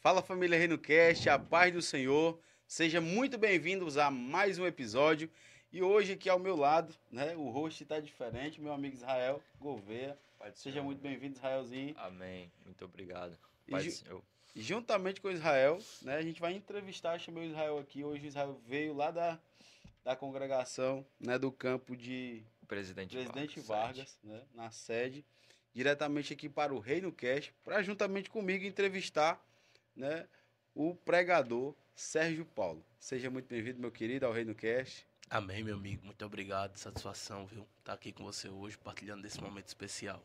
Fala família RenoCast, a paz do Senhor. Sejam muito bem-vindos a mais um episódio. E hoje aqui ao meu lado, né, o host está diferente, meu amigo Israel Gouveia. Pai do Seja Senhor. muito bem-vindo, Israelzinho. Amém. Muito obrigado. E Pai do Senhor. juntamente com o Israel, né, a gente vai entrevistar, chamei o Israel aqui. Hoje o Israel veio lá da congregação, né, do campo de Presidente Presidente Vargas. Vargas, né, na sede, diretamente aqui para o RenoCast, para juntamente comigo entrevistar, né, o pregador Sérgio Paulo. Seja muito bem-vindo, meu querido, ao RenoCast. Amém, meu amigo. Muito obrigado. Satisfação, viu? Estar aqui com você hoje, partilhando desse momento especial.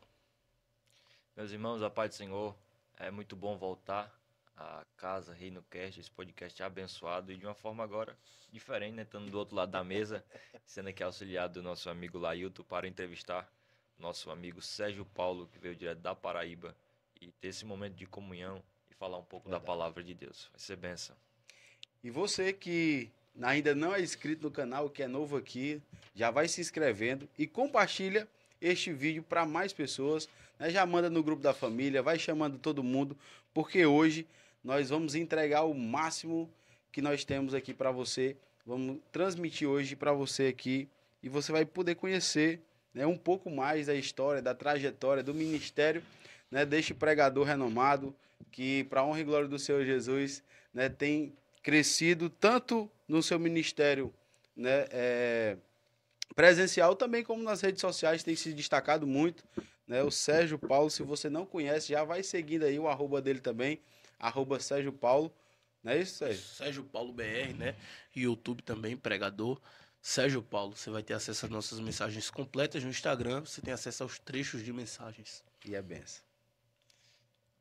Meus irmãos, a paz do Senhor. É muito bom voltar à casa RenoCast, esse podcast abençoado e de uma forma agora diferente, né? Estando do outro lado da mesa, sendo aqui auxiliado do nosso amigo Lailton para entrevistar nosso amigo Sérgio Paulo, que veio direto da Paraíba, e ter esse momento de comunhão e falar um pouco da palavra de Deus. Vai ser bênção. E você que ainda não é inscrito no canal, que é novo aqui, já vai se inscrevendo e compartilha este vídeo para mais pessoas, né? Já manda no grupo da família, vai chamando todo mundo, porque hoje nós vamos entregar o máximo que nós temos aqui para você. Vamos transmitir hoje para você aqui e você vai poder conhecer, né, um pouco mais da história, da trajetória, do ministério, né, deste pregador renomado que, para a honra e glória do Senhor Jesus, né, tem crescido tanto no seu ministério, né, presencial, também como nas redes sociais, tem se destacado muito, né? O Sérgio Paulo, se você não conhece, já vai seguindo aí o arroba dele também, arroba Sérgio Paulo, não é isso, Sérgio? Sérgio Paulo BR, né? YouTube também, pregador. Sérgio Paulo, você vai ter acesso às nossas mensagens completas no Instagram, você tem acesso aos trechos de mensagens. E é benção.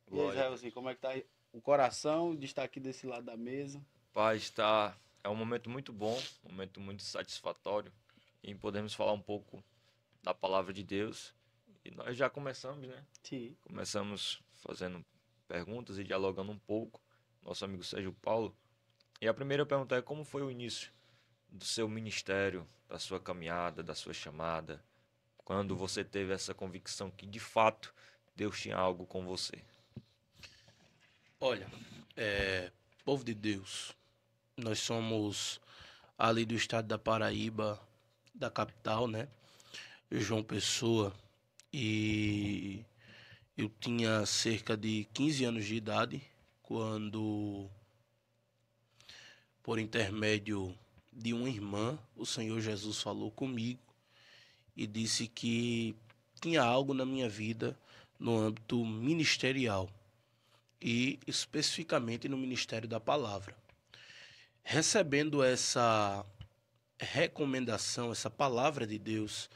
E aí, Glória. Israelzinho, como é que tá aí o coração de estar aqui desse lado da mesa? Pai, está... É um momento muito bom, um momento muito satisfatório em podermos falar um pouco da palavra de Deus. E nós já começamos, né? Sim. Começamos fazendo perguntas e dialogando um pouco. Nosso amigo Sérgio Paulo. E a primeira pergunta é: como foi o início do seu ministério, da sua caminhada, da sua chamada? Quando você teve essa convicção que de fato Deus tinha algo com você? Olha, povo de Deus, nós somos ali do estado da Paraíba, da capital, né? João Pessoa, e eu tinha cerca de 15 anos de idade quando, por intermédio de uma irmã, o Senhor Jesus falou comigo e disse que tinha algo na minha vida no âmbito ministerial e especificamente no ministério da palavra. Recebendo essa recomendação, essa palavra de Deus,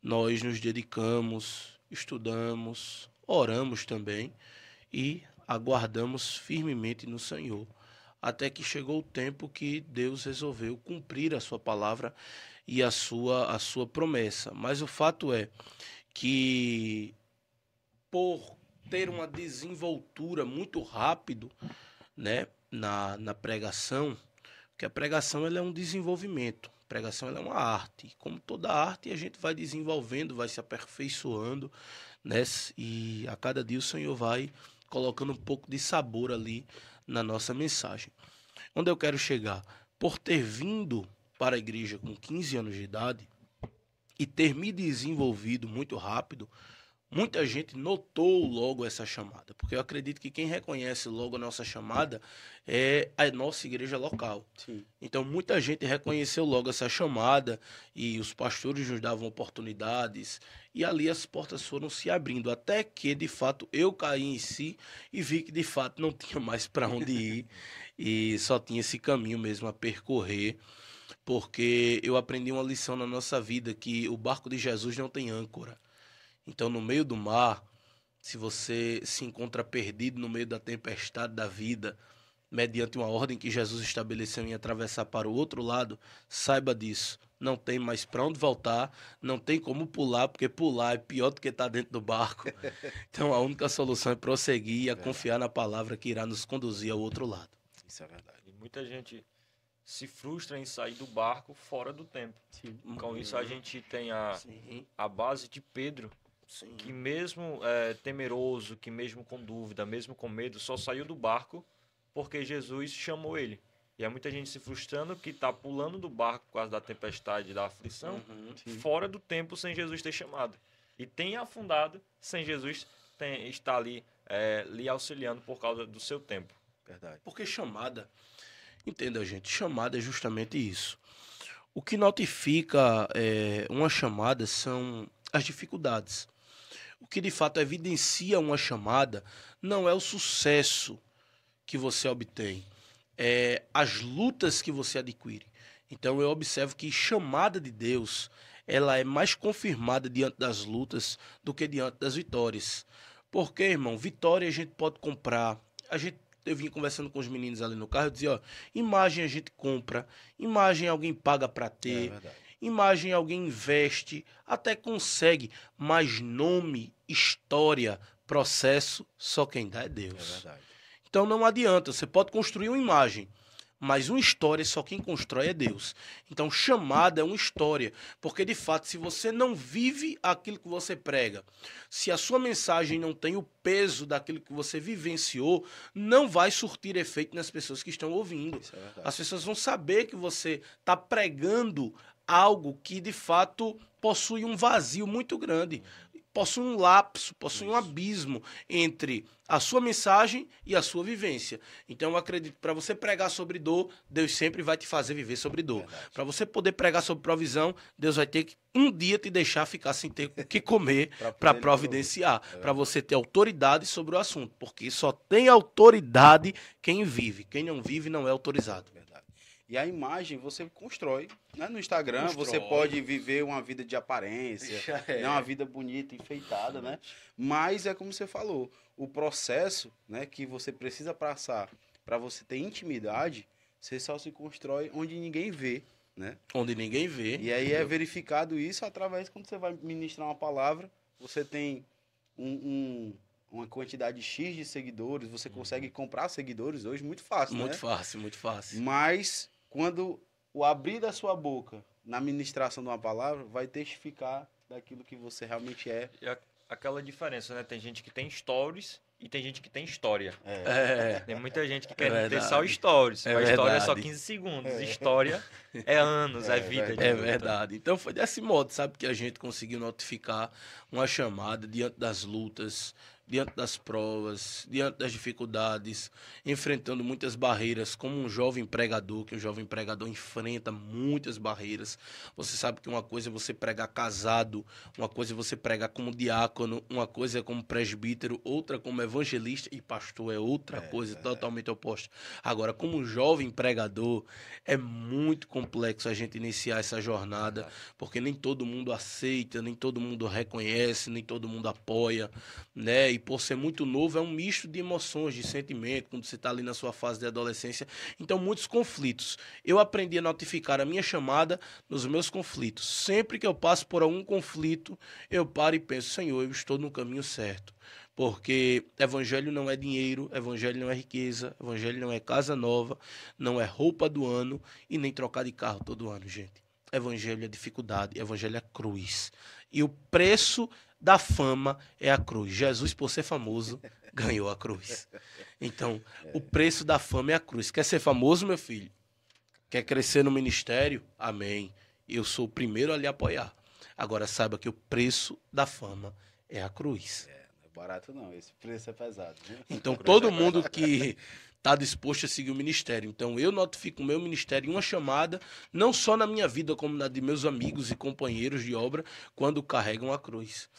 nós nos dedicamos, estudamos, oramos também e aguardamos firmemente no Senhor, até que chegou o tempo que Deus resolveu cumprir a sua palavra e a sua promessa. Mas o fato é que, por ter uma desenvoltura muito rápido, né, na pregação, que a pregação ela é um desenvolvimento. A pregação ela é uma arte. Como toda arte, a gente vai desenvolvendo, vai se aperfeiçoando, né? E a cada dia o Senhor vai colocando um pouco de sabor ali na nossa mensagem. Onde eu quero chegar? Por ter vindo para a igreja com 15 anos de idade e ter me desenvolvido muito rápido, muita gente notou logo essa chamada, porque eu acredito que quem reconhece logo a nossa chamada é a nossa igreja local. Sim. Então, muita gente reconheceu logo essa chamada e os pastores nos davam oportunidades e ali as portas foram se abrindo, até que, de fato, eu caí em si e vi que, de fato, não tinha mais para onde ir e só tinha esse caminho mesmo a percorrer, porque eu aprendi uma lição na nossa vida, que o barco de Jesus não tem âncora. Então, no meio do mar, se você se encontra perdido no meio da tempestade da vida, mediante uma ordem que Jesus estabeleceu em atravessar para o outro lado, saiba disso. Não tem mais para onde voltar, não tem como pular, porque pular é pior do que estar dentro do barco. Então, a única solução é prosseguir e a confiar na palavra que irá nos conduzir ao outro lado. Isso é verdade. E muita gente se frustra em sair do barco fora do tempo. Sim. Com isso a gente tem a base de Pedro, Sim. que mesmo temeroso, que mesmo com dúvida, mesmo com medo, só saiu do barco porque Jesus chamou ele. E há muita gente se frustrando que está pulando do barco por causa da tempestade, da aflição, fora do tempo sem Jesus ter chamado. E tem afundado sem Jesus estar ali lhe auxiliando por causa do seu tempo. Verdade. Porque chamada, entenda, gente, chamada é justamente isso. O que notifica uma chamada são as dificuldades. O que de fato evidencia uma chamada não é o sucesso que você obtém, é as lutas que você adquire. Então eu observo que chamada de Deus, ela é mais confirmada diante das lutas do que diante das vitórias. Porque, irmão, vitória a gente pode comprar. Eu vim conversando com os meninos ali no carro, eu dizia, ó, imagem a gente compra, imagem alguém paga para ter, imagem alguém investe, até consegue, mas nome, história, processo, só quem dá é Deus. É verdade. Então não adianta, você pode construir uma imagem, mas uma história só quem constrói é Deus. Então chamada é uma história, porque de fato se você não vive aquilo que você prega, se a sua mensagem não tem o peso daquilo que você vivenciou, não vai surtir efeito nas pessoas que estão ouvindo. Isso é verdade. As pessoas vão saber que você está pregando algo que de fato possui um vazio muito grande. Possui um lapso, possui um abismo entre a sua mensagem e a sua vivência. Então eu acredito que para você pregar sobre dor, Deus sempre vai te fazer viver sobre dor. Para você poder pregar sobre provisão, Deus vai ter que um dia te deixar ficar sem ter o que comer para providenciar, para você ter autoridade sobre o assunto, porque só tem autoridade quem vive. Quem não vive não é autorizado. Verdade. E a imagem você constrói, né? No Instagram Constrói. você pode viver uma vida de aparência, né? Uma vida bonita, enfeitada, né? Mas é como você falou, o processo, né, que você precisa passar para você ter intimidade, você só se constrói onde ninguém vê, né? Onde ninguém vê. E aí é verificado isso através, quando você vai ministrar uma palavra, você tem uma quantidade X de seguidores, você consegue comprar seguidores hoje muito fácil, Muito né? fácil, muito fácil. Mas quando o abrir da sua boca na ministração de uma palavra, vai testificar daquilo que você realmente é. E aquela diferença, né? Tem gente que tem stories e tem gente que tem história. Tem muita gente que quer ter só stories. É mas história é só verdade. 15 segundos. História é anos, é vida. É verdade. Então foi desse modo, sabe, que a gente conseguiu notificar uma chamada diante das lutas, diante das provas, diante das dificuldades, enfrentando muitas barreiras, como um jovem pregador, que um jovem pregador enfrenta muitas barreiras. Você sabe que uma coisa é você pregar casado, uma coisa é você pregar como diácono, uma coisa é como presbítero, outra como evangelista e pastor é outra coisa totalmente oposta. Agora, como jovem pregador, é muito complexo a gente iniciar essa jornada, porque nem todo mundo aceita, nem todo mundo reconhece, nem todo mundo apoia, né? E por ser muito novo, é um misto de emoções, de sentimento, quando você está ali na sua fase de adolescência. Então, muitos conflitos. Eu aprendi a notificar a minha chamada nos meus conflitos. Sempre que eu passo por algum conflito, eu paro e penso, Senhor, eu estou no caminho certo. Porque evangelho não é dinheiro, evangelho não é riqueza, evangelho não é casa nova, não é roupa do ano e nem trocar de carro todo ano, gente. Evangelho é dificuldade, evangelho é cruz. E o preço da fama é a cruz. Jesus, por ser famoso, ganhou a cruz. Então, o preço da fama é a cruz. Quer ser famoso, meu filho? Quer crescer no ministério? Amém. Eu sou o primeiro a lhe apoiar. Agora, saiba que o preço da fama é a cruz. Não é barato não, esse preço é pesado. Viu? Então, todo mundo que está disposto a seguir o ministério. Então, eu notifico o meu ministério em uma chamada, não só na minha vida, como na de meus amigos e companheiros de obra, quando carregam a cruz.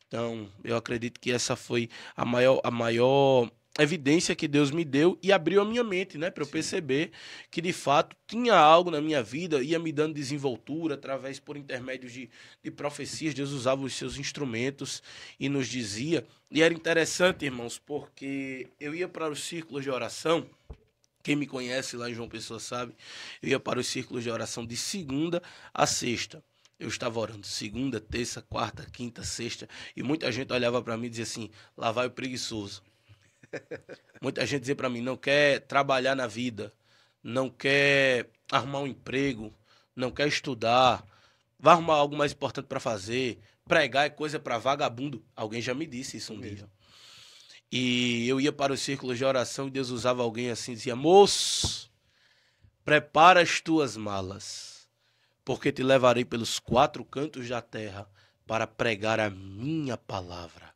Então, eu acredito que essa foi a maior evidência que Deus me deu e abriu a minha mente, né, para eu perceber que, de fato, tinha algo na minha vida, ia me dando desenvoltura, através, por intermédio de profecias, Deus usava os seus instrumentos e nos dizia. E era interessante, irmãos, porque eu ia para os círculos de oração. Quem me conhece lá em João Pessoa sabe, eu ia para os círculos de oração de segunda a sexta. Eu estava orando segunda, terça, quarta, quinta, sexta, e muita gente olhava para mim e dizia assim, lá vai o preguiçoso. Muita gente dizia para mim, não quer trabalhar na vida, não quer arrumar um emprego, não quer estudar, vai arrumar algo mais importante para fazer, pregar é coisa para vagabundo. Alguém já me disse isso um dia. E eu ia para os círculos de oração e Deus usava alguém assim, dizia, moço, prepara as tuas malas, porque te levarei pelos 4 cantos da terra para pregar a minha palavra.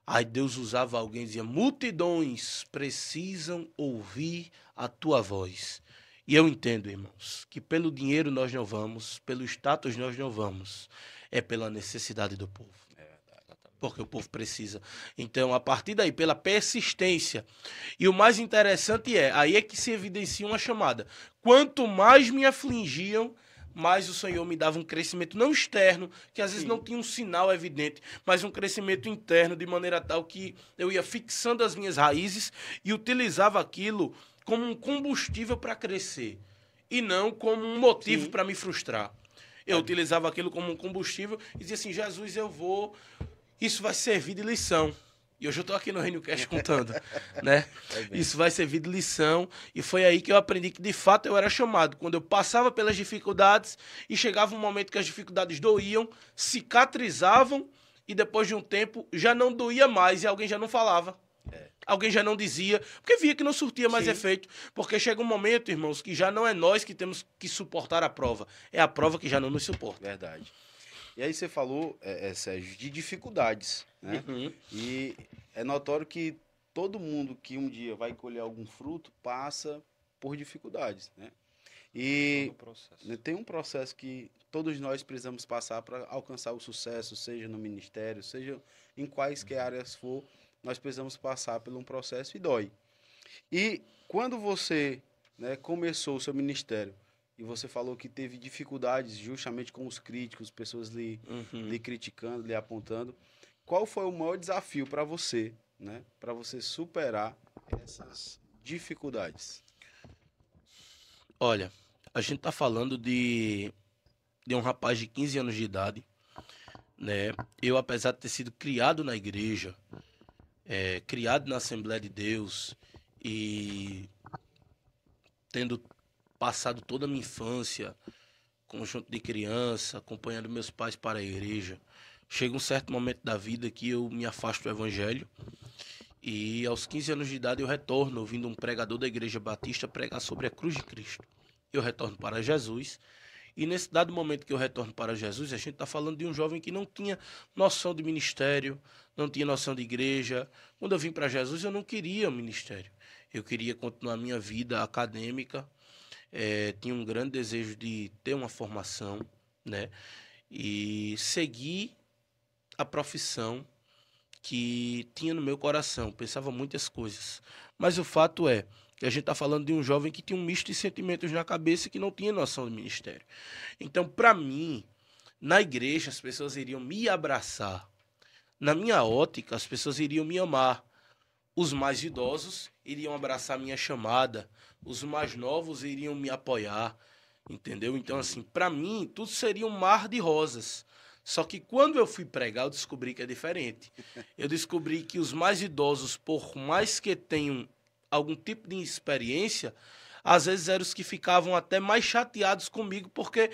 Aí Deus usava alguém e dizia, multidões precisam ouvir a tua voz. E eu entendo, irmãos, que pelo dinheiro nós não vamos, pelo status nós não vamos, é pela necessidade do povo. Porque o povo precisa. Então, a partir daí, pela persistência. E o mais interessante aí é que se evidencia uma chamada. Quanto mais me afligiam, mais o Senhor me dava um crescimento não externo, que às vezes não tinha um sinal evidente, mas um crescimento interno, de maneira tal que eu ia fixando as minhas raízes e utilizava aquilo como um combustível para crescer, e não como um motivo para me frustrar. Eu utilizava aquilo como um combustível e dizia assim, Jesus, isso vai servir de lição. E hoje eu estou aqui no Reino Cast contando, né? Isso vai servir de lição. E foi aí que eu aprendi que, de fato, eu era chamado. Quando eu passava pelas dificuldades e chegava um momento que as dificuldades doíam, cicatrizavam e depois de um tempo já não doía mais e alguém já não falava. Alguém já não dizia, porque via que não surtia mais efeito. Porque chega um momento, irmãos, que já não é nós que temos que suportar a prova. É a prova que já não nos suporta. Verdade. E aí você falou, Sérgio, de dificuldades, né? E é notório que todo mundo que um dia vai colher algum fruto passa por dificuldades, né? E tem um processo que todos nós precisamos passar para alcançar o sucesso, seja no ministério, seja em quaisquer áreas for, nós precisamos passar por um processo e dói. E quando você, né, começou o seu ministério, e você falou que teve dificuldades justamente com os críticos, pessoas lhe criticando, lhe apontando. Qual foi o maior desafio para você, né? Para você superar essas dificuldades? Olha, a gente tá falando de um rapaz de 15 anos de idade, né? Eu, apesar de ter sido criado na igreja, criado na Assembleia de Deus e tendo passado toda a minha infância, conjunto de criança, acompanhando meus pais para a igreja. Chega um certo momento da vida que eu me afasto do evangelho e aos 15 anos de idade eu retorno, ouvindo um pregador da igreja batista pregar sobre a cruz de Cristo. Eu retorno para Jesus e nesse dado momento que eu retorno para Jesus, a gente está falando de um jovem que não tinha noção de ministério, não tinha noção de igreja. Quando eu vim para Jesus, eu não queria um ministério. Eu queria continuar a minha vida acadêmica, tinha um grande desejo de ter uma formação, né? E seguir a profissão que tinha no meu coração. Pensava muitas coisas. Mas o fato é que a gente está falando de um jovem que tinha um misto de sentimentos na cabeça e que não tinha noção do ministério. Então, para mim, na igreja, as pessoas iriam me abraçar. Na minha ótica, as pessoas iriam me amar. Os mais idosos iriam abraçar minha chamada. Os mais novos iriam me apoiar. Entendeu? Então, assim, para mim, tudo seria um mar de rosas. Só que quando eu fui pregar, eu descobri que é diferente. Eu descobri que os mais idosos, por mais que tenham algum tipo de experiência, às vezes eram os que ficavam até mais chateados comigo, porque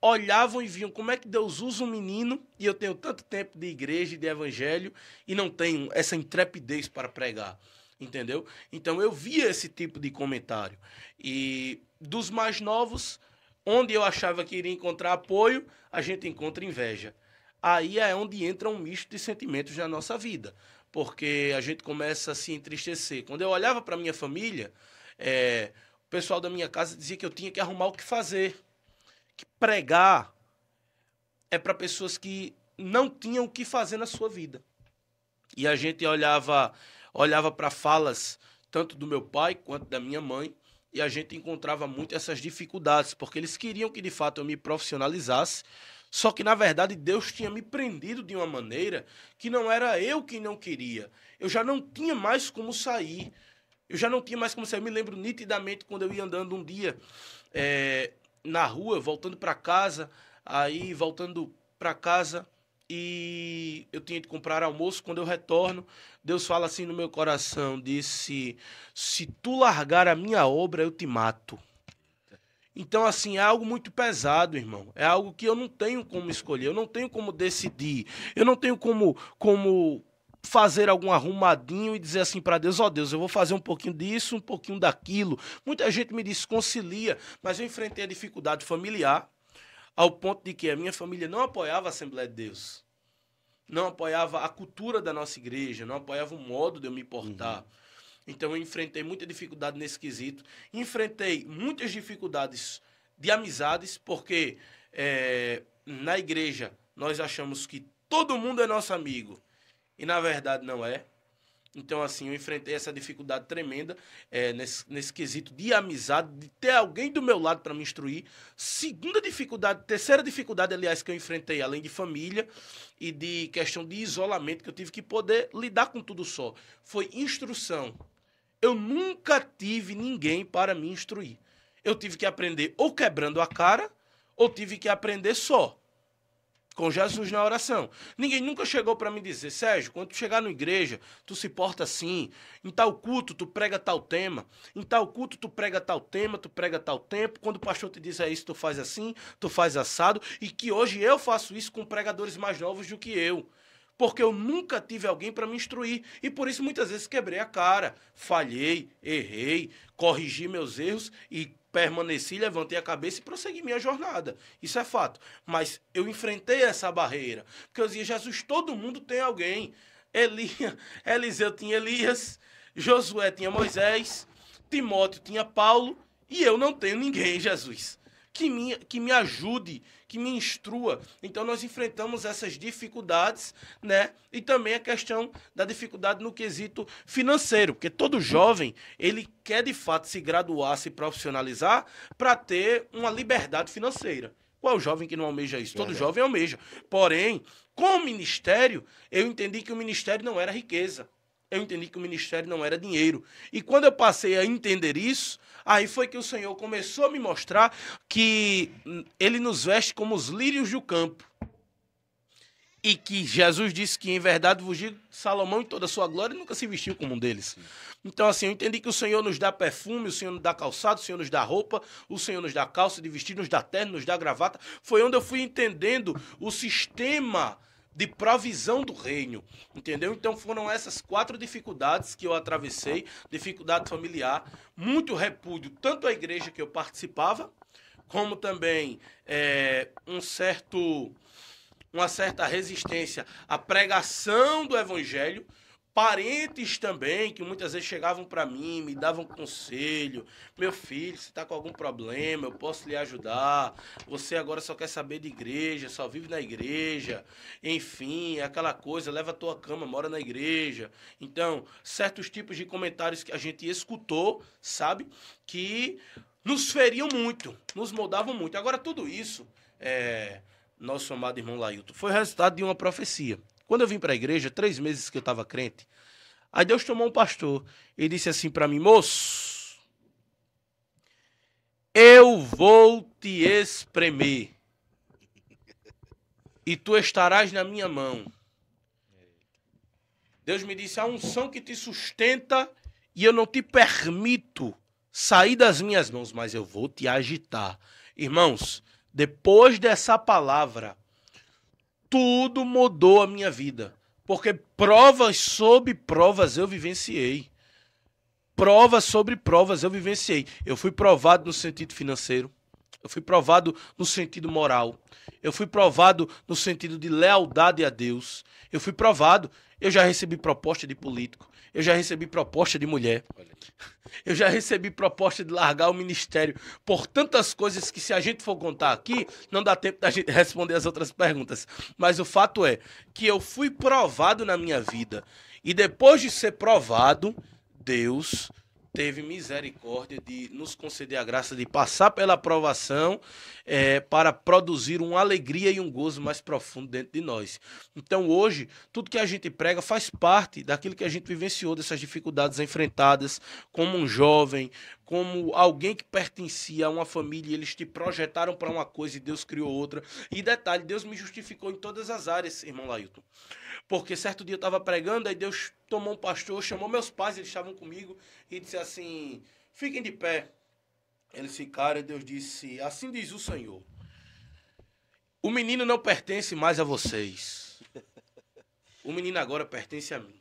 olhavam e viam como é que Deus usa um menino e eu tenho tanto tempo de igreja e de evangelho e não tenho essa intrepidez para pregar, entendeu? Então eu via esse tipo de comentário. E dos mais novos, onde eu achava que iria encontrar apoio, a gente encontra inveja. Aí é onde entra um misto de sentimentos na nossa vida, porque a gente começa a se entristecer. Quando eu olhava para minha família, o pessoal da minha casa dizia que eu tinha que arrumar o que fazer, que pregar é para pessoas que não tinham o que fazer na sua vida. E a gente olhava para falas tanto do meu pai quanto da minha mãe, e a gente encontrava muito essas dificuldades, porque eles queriam que de fato eu me profissionalizasse, só que na verdade Deus tinha me prendido de uma maneira que não era eu quem não queria. Eu já não tinha mais como sair. Eu me lembro nitidamente quando eu ia andando um dia na rua, voltando para casa, e eu tinha de comprar almoço. Quando eu retorno, Deus fala assim no meu coração, disse, se tu largar a minha obra, eu te mato. Então, assim, é algo muito pesado, irmão. É algo que eu não tenho como escolher, eu não tenho como decidir, eu não tenho como fazer algum arrumadinho e dizer assim para Deus, ó Deus, eu vou fazer um pouquinho disso, um pouquinho daquilo. Muita gente me disse, concilia, mas eu enfrentei a dificuldade familiar, ao ponto de que a minha família não apoiava a Assembleia de Deus, não apoiava a cultura da nossa igreja, não apoiava o modo de eu me portar. Então eu enfrentei muita dificuldade nesse quesito, enfrentei muitas dificuldades de amizades, porque na igreja nós achamos que todo mundo é nosso amigo, e na verdade não é. Então, assim, eu enfrentei essa dificuldade tremenda nesse quesito de amizade, de ter alguém do meu lado para me instruir. Terceira dificuldade, aliás, que eu enfrentei, além de família e de questão de isolamento, que eu tive que poder lidar com tudo só, foi instrução. Eu nunca tive ninguém para me instruir. Eu tive que aprender ou quebrando a cara, ou tive que aprender só, com Jesus na oração. Ninguém nunca chegou para me dizer, Sérgio, quando tu chegar na igreja, tu se porta assim, em tal culto tu prega tal tema, em tal culto tu prega tal tema, tu prega tal tempo, quando o pastor te diz isso, tu faz assim, tu faz assado, e que hoje eu faço isso com pregadores mais novos do que eu. Porque eu nunca tive alguém para me instruir, e por isso muitas vezes quebrei a cara, falhei, errei, corrigi meus erros e permaneci, levantei a cabeça e prossegui minha jornada. Isso é fato. Mas eu enfrentei essa barreira. Porque eu dizia, Jesus, todo mundo tem alguém. Eliseu tinha Elias, Josué tinha Moisés, Timóteo tinha Paulo, e eu não tenho ninguém, Jesus, que me ajude, que me instrua. Então nós enfrentamos essas dificuldades, né? E também a questão da dificuldade no quesito financeiro, porque todo jovem, ele quer de fato se graduar, se profissionalizar para ter uma liberdade financeira. Qual jovem que não almeja isso? Todo jovem almeja. Porém, com o ministério, eu entendi que o ministério não era riqueza. Eu entendi que o ministério não era dinheiro. E quando eu passei a entender isso, aí foi que o Senhor começou a me mostrar que ele nos veste como os lírios do campo. E que Jesus disse que, em verdade, vos digo, Salomão, em toda a sua glória, nunca se vestiu como um deles. Então, assim, eu entendi que o Senhor nos dá perfume, o Senhor nos dá calçado, o Senhor nos dá roupa, o Senhor nos dá calça de vestir, nos dá terno, nos dá gravata. Foi onde eu fui entendendo o sistema de provisão do reino, entendeu? Então foram essas 4 dificuldades que eu atravessei, dificuldade familiar, muito repúdio, tanto à igreja que eu participava, como também uma certa resistência à pregação do evangelho, parentes também, que muitas vezes chegavam para mim, me davam conselho, meu filho, você está com algum problema, eu posso lhe ajudar, você agora só quer saber de igreja, só vive na igreja, enfim, é aquela coisa, leva a tua cama, mora na igreja. Então, certos tipos de comentários que a gente escutou, sabe, que nos feriam muito, nos moldavam muito. Agora, tudo isso, nosso amado irmão Lailton, foi resultado de uma profecia. Quando eu vim para a igreja, 3 meses que eu estava crente, aí Deus tomou um pastor e disse assim para mim, moço, eu vou te espremer e tu estarás na minha mão. Deus me disse, a unção que te sustenta e eu não te permito sair das minhas mãos, mas eu vou te agitar. Irmãos, depois dessa palavra, tudo mudou a minha vida. Porque provas sobre provas eu vivenciei. Provas sobre provas eu vivenciei. Eu fui provado no sentido financeiro. Eu fui provado no sentido moral. Eu fui provado no sentido de lealdade a Deus. Eu fui provado. Eu já recebi proposta de político. Eu já recebi proposta de mulher. Eu já recebi proposta de largar o ministério por tantas coisas que, se a gente for contar aqui, não dá tempo da gente responder as outras perguntas. Mas o fato é que eu fui provado na minha vida. E depois de ser provado, Deus teve misericórdia de nos conceder a graça de passar pela aprovação para produzir uma alegria e um gozo mais profundo dentro de nós. Então hoje, tudo que a gente prega faz parte daquilo que a gente vivenciou, dessas dificuldades enfrentadas, como um jovem, como alguém que pertencia a uma família, e eles te projetaram para uma coisa e Deus criou outra. E detalhe, Deus me justificou em todas as áreas, irmão Lailton. Porque certo dia eu estava pregando, aí Deus tomou um pastor, chamou meus pais, eles estavam comigo, e disse assim, fiquem de pé. Eles ficaram, e Deus disse, assim diz o Senhor, o menino não pertence mais a vocês. O menino agora pertence a mim.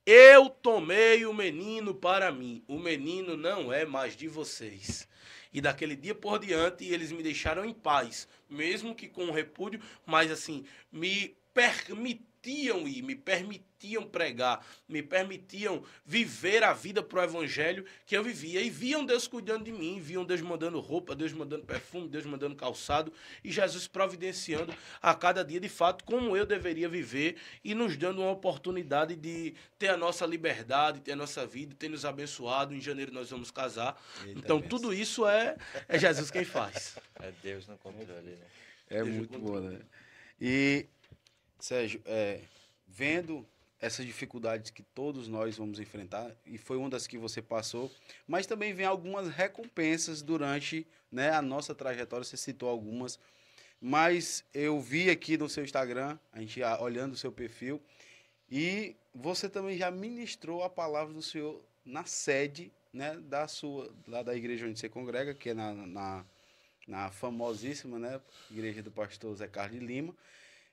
Eu tomei o menino para mim. O menino não é mais de vocês. E daquele dia por diante, eles me deixaram em paz. Mesmo que com repúdio, mas assim, me permitiam ir, me permitiam pregar, me permitiam viver a vida pro evangelho que eu vivia. E viam Deus cuidando de mim, viam Deus mandando roupa, Deus mandando perfume, Deus mandando calçado e Jesus providenciando a cada dia, de fato, como eu deveria viver e nos dando uma oportunidade de ter a nossa liberdade, ter a nossa vida, ter nos abençoado. Em janeiro nós vamos casar. Eita, Então, benção. tudo isso é Jesus quem faz. É Deus no controle, né? É Deus muito no bom, controle. né? E, Sérgio, vendo essas dificuldades que todos nós vamos enfrentar, e foi uma das que você passou, mas também vem algumas recompensas durante, né, a nossa trajetória, você citou algumas, mas eu vi aqui no seu Instagram, a gente olhando o seu perfil, e você também já ministrou a palavra do Senhor na sede, né, lá da igreja onde você congrega, que é na famosíssima, né, igreja do pastor Zé Carlos de Lima.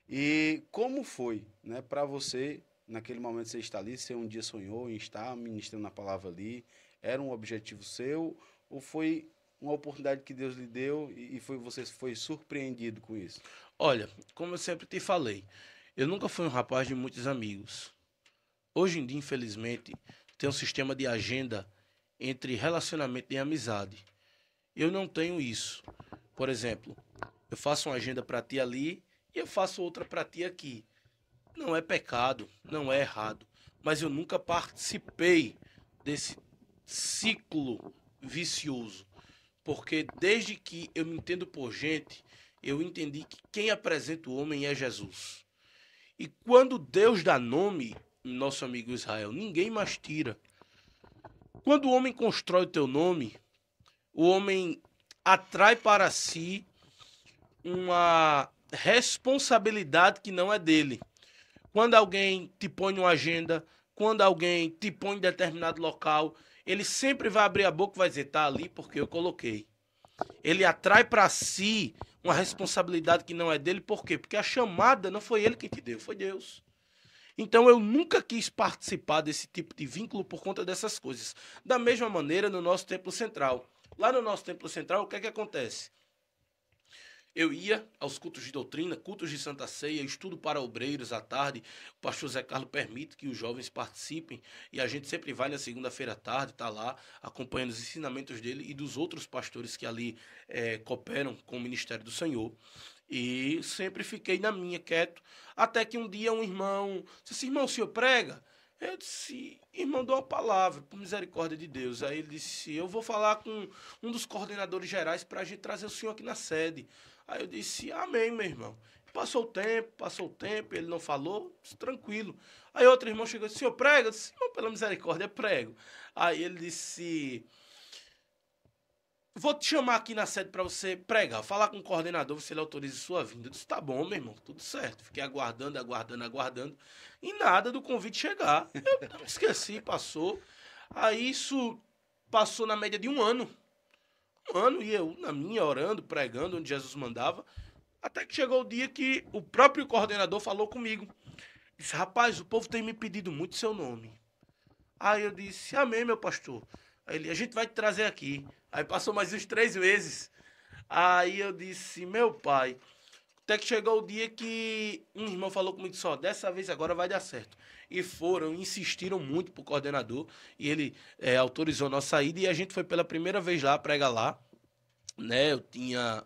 E como foi, né, para você, naquele momento você está ali, você um dia sonhou em estar ministrando a palavra ali, era um objetivo seu, ou foi uma oportunidade que Deus lhe deu e você foi surpreendido com isso? Olha, como eu sempre te falei, eu nunca fui um rapaz de muitos amigos. Hoje em dia, infelizmente, tem um sistema de agenda entre relacionamento e amizade. Eu não tenho isso. Por exemplo, eu faço uma agenda para ti ali e eu faço outra para ti aqui. Não é pecado, não é errado, mas eu nunca participei desse ciclo vicioso, porque desde que eu me entendo por gente, eu entendi que quem apresenta o homem é Jesus. E quando Deus dá nome, nosso amigo Israel, ninguém mais tira. Quando o homem constrói o teu nome, o homem atrai para si uma responsabilidade que não é dele. Quando alguém te põe numa agenda, quando alguém te põe em determinado local, ele sempre vai abrir a boca e vai dizer, tá ali porque eu coloquei. Ele atrai para si uma responsabilidade que não é dele, por quê? Porque a chamada não foi ele que te deu, foi Deus. Então eu nunca quis participar desse tipo de vínculo por conta dessas coisas. Da mesma maneira no nosso templo central. Lá no nosso templo central, o que é que acontece? Eu ia aos cultos de doutrina, cultos de Santa Ceia, estudo para obreiros à tarde. O pastor Zé Carlos permite que os jovens participem e a gente sempre vai na segunda-feira à tarde, está lá acompanhando os ensinamentos dele e dos outros pastores que ali cooperam com o ministério do Senhor. E sempre fiquei na minha, quieto, até que um dia um irmão disse, irmão, o senhor prega? Eu disse, irmão, dou uma palavra, por misericórdia de Deus. Aí ele disse, eu vou falar com um dos coordenadores gerais para a gente trazer o senhor aqui na sede. Aí eu disse, amém, meu irmão. Passou o tempo, ele não falou, disse, tranquilo. Aí outro irmão chegou e disse, senhor prega? Eu disse, irmão, pela misericórdia, prego. Aí ele disse, vou te chamar aqui na sede para você pregar, falar com o coordenador, se ele autoriza sua vinda. Eu disse, tá bom, meu irmão, tudo certo. Fiquei aguardando, e nada do convite chegar. Eu me esqueci, passou. Aí isso passou na média de um ano. Um ano, e eu na minha, orando, pregando, onde Jesus mandava, até que chegou o dia que o próprio coordenador falou comigo. Disse, rapaz, o povo tem me pedido muito seu nome. Aí eu disse, amém, meu pastor. Aí ele, a gente vai te trazer aqui. Aí passou mais uns 3 meses. Aí eu disse, meu pai, até que chegou o dia que um irmão falou comigo só, dessa vez agora vai dar certo. E insistiram muito pro coordenador, e ele autorizou nossa ida, e a gente foi pela primeira vez lá, pregar lá, né, eu tinha,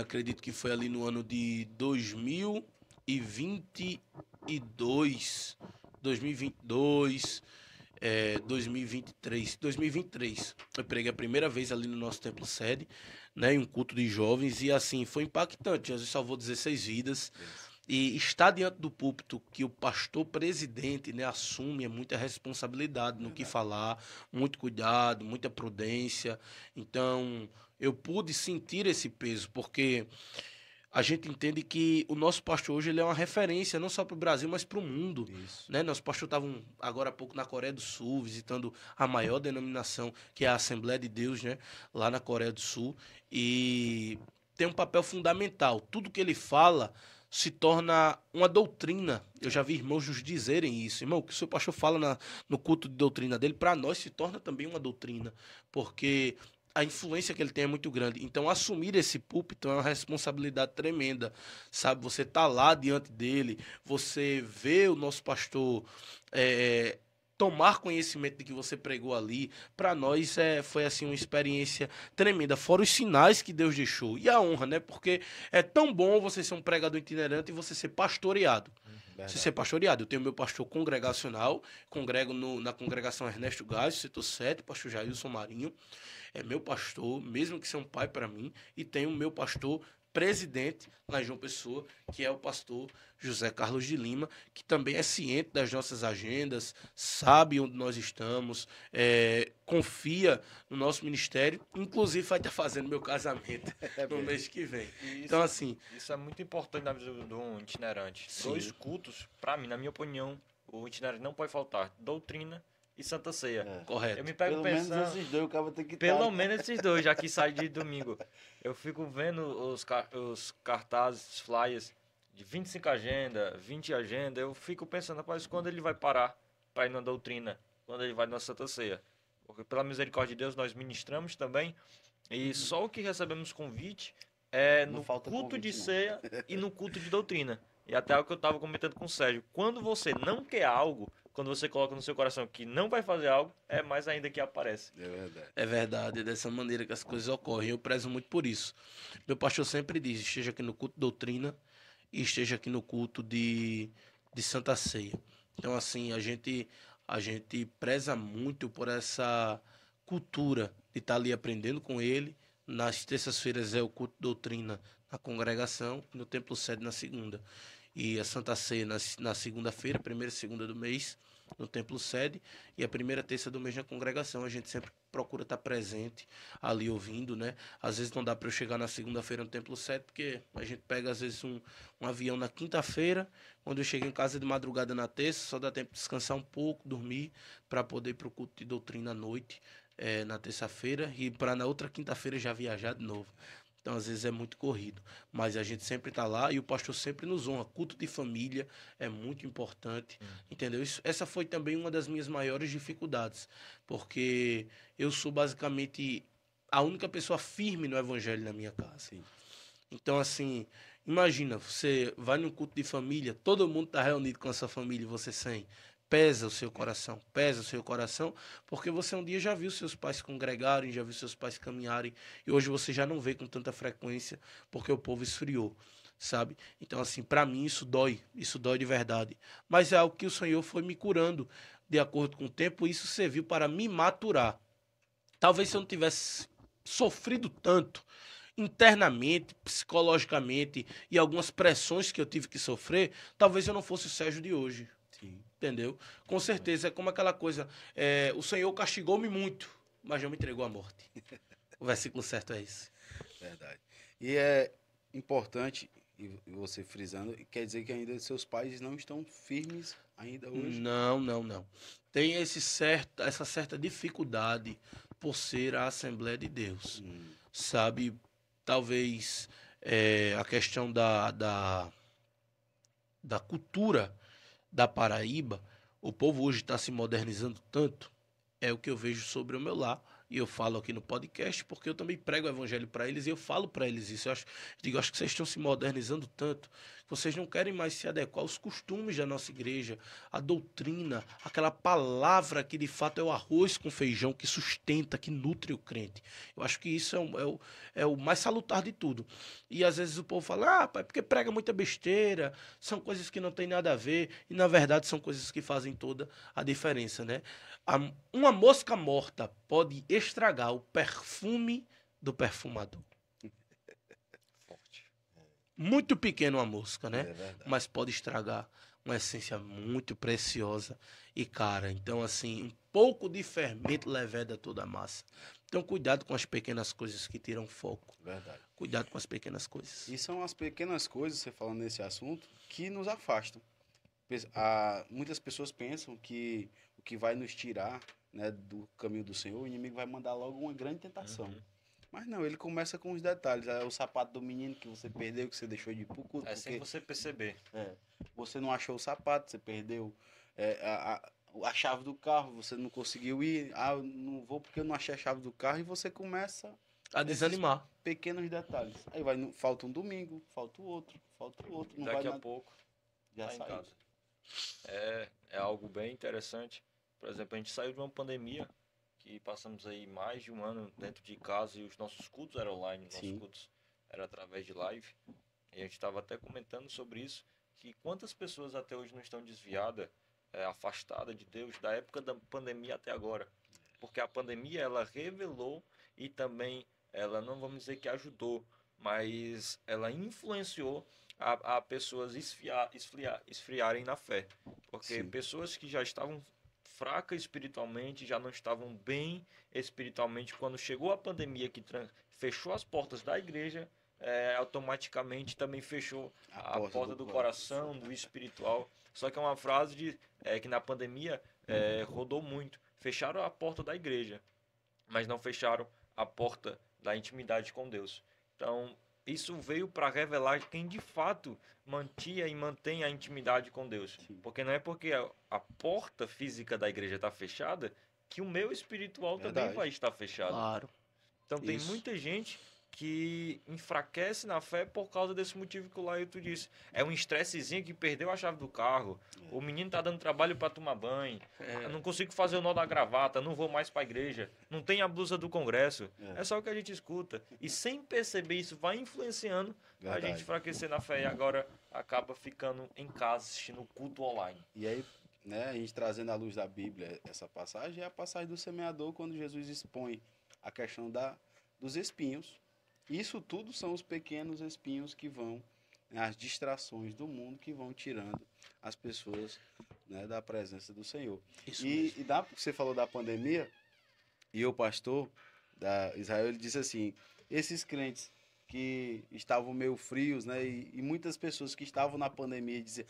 acredito que foi ali no ano de 2022, 2023, eu preguei a primeira vez ali no nosso templo sede, né, em um culto de jovens, e assim, foi impactante. Jesus salvou 16 vidas, e estar diante do púlpito que o pastor presidente, né, assume, é muita responsabilidade no que falar, muito cuidado, muita prudência. Então, eu pude sentir esse peso, porque a gente entende que o nosso pastor hoje ele é uma referência, não só para o Brasil, mas para o mundo. Né? Nosso pastor estava agora há pouco na Coreia do Sul, visitando a maior denominação, que é a Assembleia de Deus, né? Lá na Coreia do Sul. E tem um papel fundamental. Tudo que ele fala se torna uma doutrina. Eu já vi irmãos nos dizerem isso. Irmão, o que o seu pastor fala no culto de doutrina dele, para nós se torna também uma doutrina, porque a influência que ele tem é muito grande. Então, assumir esse púlpito é uma responsabilidade tremenda, sabe? Você tá lá diante dele, você vê o nosso pastor tomar conhecimento de que você pregou ali. Para nós foi assim uma experiência tremenda, fora os sinais que Deus deixou. E a honra, né? Porque é tão bom você ser um pregador itinerante e você ser pastoreado. Você ser pastoreado. Eu tenho meu pastor congregacional, congrego na congregação Ernesto Gás, setor 7, pastor Jailson Marinho. É meu pastor, mesmo que seja um pai para mim, e tenho o meu pastor presidente lá em João Pessoa, que é o pastor José Carlos de Lima, que também é ciente das nossas agendas, sabe onde nós estamos, confia no nosso ministério, inclusive vai estar fazendo meu casamento no mês que vem. Então, assim... Isso é muito importante na vida de um itinerante. Sim. 2 cultos, para mim, na minha opinião, o itinerante não pode faltar doutrina e Santa Ceia. Correto. Eu me pego Pelo pensando... menos esses dois o cara tem que Pelo menos esses dois, já que sai de domingo. Eu fico vendo os cartazes, flyers de 25 agenda, 20 agenda. Eu fico pensando, rapaz, quando ele vai parar para ir na doutrina? Quando ele vai na Santa Ceia? Porque pela misericórdia de Deus nós ministramos também. E só o que recebemos convite é Não no falta culto convite, de não. ceia e no culto de doutrina. E até o que eu estava comentando com o Sérgio. Quando você não quer algo, quando você coloca no seu coração que não vai fazer algo, é mais ainda que aparece. É verdade. É verdade, é dessa maneira que as coisas ocorrem. Eu prezo muito por isso. Meu pastor sempre diz, esteja aqui no culto de doutrina e esteja aqui no culto de Santa Ceia. Então, assim, a gente preza muito por essa cultura de estar ali aprendendo com ele. Nas terças-feiras é o culto de doutrina na congregação e no templo sede na segunda. E a Santa Ceia na segunda-feira, primeira e segunda do mês, no templo sede, e a primeira terça do mês na congregação. A gente sempre procura estar presente ali ouvindo, né? Às vezes não dá para eu chegar na segunda-feira no templo sede, porque a gente pega às vezes um avião na quinta-feira, quando eu chego em casa de madrugada na terça, só dá tempo de descansar um pouco, dormir, para poder ir para o culto de doutrina à noite, na terça-feira, e para na outra quinta-feira já viajar de novo. Então, às vezes é muito corrido. Mas a gente sempre está lá e o pastor sempre nos honra. Culto de família é muito importante. Entendeu? Essa foi também uma das minhas maiores dificuldades. Porque eu sou basicamente a única pessoa firme no evangelho na minha casa. Sim. Então, assim, imagina, você vai num culto de família, todo mundo está reunido com a sua família e você sem. Pesa o seu coração, porque você um dia já viu seus pais se congregarem, já viu seus pais caminharem, e hoje você já não vê com tanta frequência, porque o povo esfriou, sabe? Então, assim, para mim isso dói de verdade. Mas é algo que o Senhor foi me curando de acordo com o tempo, e isso serviu para me maturar. Talvez se eu não tivesse sofrido tanto, internamente, psicologicamente, e algumas pressões que eu tive que sofrer, talvez eu não fosse o Sérgio de hoje. Sim. Entendeu? Com certeza, é como aquela coisa, o Senhor castigou-me muito, mas não me entregou à morte. O versículo certo é esse. Verdade. E é importante, e você frisando, quer dizer que ainda seus pais não estão firmes ainda hoje? Não. Tem essa certa dificuldade por ser a Assembleia de Deus. Sabe, talvez a questão da cultura da Paraíba, o povo hoje está se modernizando tanto, é o que eu vejo sobre o meu lar. E eu falo aqui no podcast porque eu também prego o evangelho para eles e eu falo para eles isso. Eu acho que vocês estão se modernizando tanto que vocês não querem mais se adequar aos costumes da nossa igreja, a doutrina, aquela palavra que de fato é o arroz com feijão que sustenta, que nutre o crente. Eu acho que isso é o mais salutar de tudo. E às vezes o povo fala, pai, porque prega muita besteira, são coisas que não tem nada a ver, e na verdade são coisas que fazem toda a diferença, né? Uma mosca morta pode estragar o perfume do perfumador. Forte. Muito pequena uma mosca, né? É verdade. Mas pode estragar uma essência muito preciosa e cara. Então, assim, um pouco de fermento leveda toda a massa. Então, cuidado com as pequenas coisas que tiram foco. Verdade. Cuidado com as pequenas coisas. E são as pequenas coisas, você falando nesse assunto, que nos afastam. Muitas pessoas pensam que o que vai nos tirar, né, do caminho do Senhor, o inimigo vai mandar logo uma grande tentação. Mas não, ele começa com os detalhes. É o sapato do menino que você perdeu, que você deixou de ir pro culto. É sem Porque você perceber. você não achou o sapato, você perdeu a chave do carro, você não conseguiu ir. Ah, eu não vou porque eu não achei a chave do carro. E você começa A desanimar. pequenos detalhes. Aí vai, falta um domingo, falta o outro, falta o outro. Não Daqui vai a nada. pouco Já tá em saiu. casa. É algo bem interessante. Por exemplo, a gente saiu de uma pandemia que passamos aí mais de um ano dentro de casa e os nossos cultos eram online, nossos Sim. cultos eram através de live. E a gente estava até comentando sobre isso, que quantas pessoas até hoje não estão desviadas, afastadas de Deus, da época da pandemia até agora. Porque a pandemia, ela revelou e também, ela não vamos dizer que ajudou, mas ela influenciou a pessoas esfriarem na fé. Porque Sim. pessoas que já estavam fracas espiritualmente, já não estavam bem espiritualmente, quando chegou a pandemia que fechou as portas da igreja, automaticamente também fechou a porta do coração, do espiritual. Só que é uma frase que na pandemia rodou muito. Fecharam a porta da igreja, mas não fecharam a porta da intimidade com Deus. Então, isso veio para revelar quem de fato mantinha e mantém a intimidade com Deus. Sim. Porque não é porque a porta física da igreja está fechada que o meu espiritual também Verdade. vai estar fechado. Claro. Então tem Isso. muita gente que enfraquece na fé por causa desse motivo que o Laito disse. É um estressezinho que perdeu a chave do carro, o menino tá dando trabalho para tomar banho, eu não consigo fazer o nó da gravata, não vou mais para a igreja, não tem a blusa do congresso. É só o que a gente escuta. E sem perceber isso vai influenciando a Verdade. gente enfraquecer na fé e agora acaba ficando em casa assistindo culto online. E aí, né, a gente trazendo à luz da Bíblia essa passagem, é a passagem do semeador, quando Jesus expõe a questão dos espinhos. Isso tudo são os pequenos espinhos que vão, né, as distrações do mundo que vão tirando as pessoas, né, da presença do Senhor. Isso E mesmo. você falou da pandemia, e o pastor da Israel, ele disse assim, esses crentes que estavam meio frios, né, e muitas pessoas que estavam na pandemia diziam,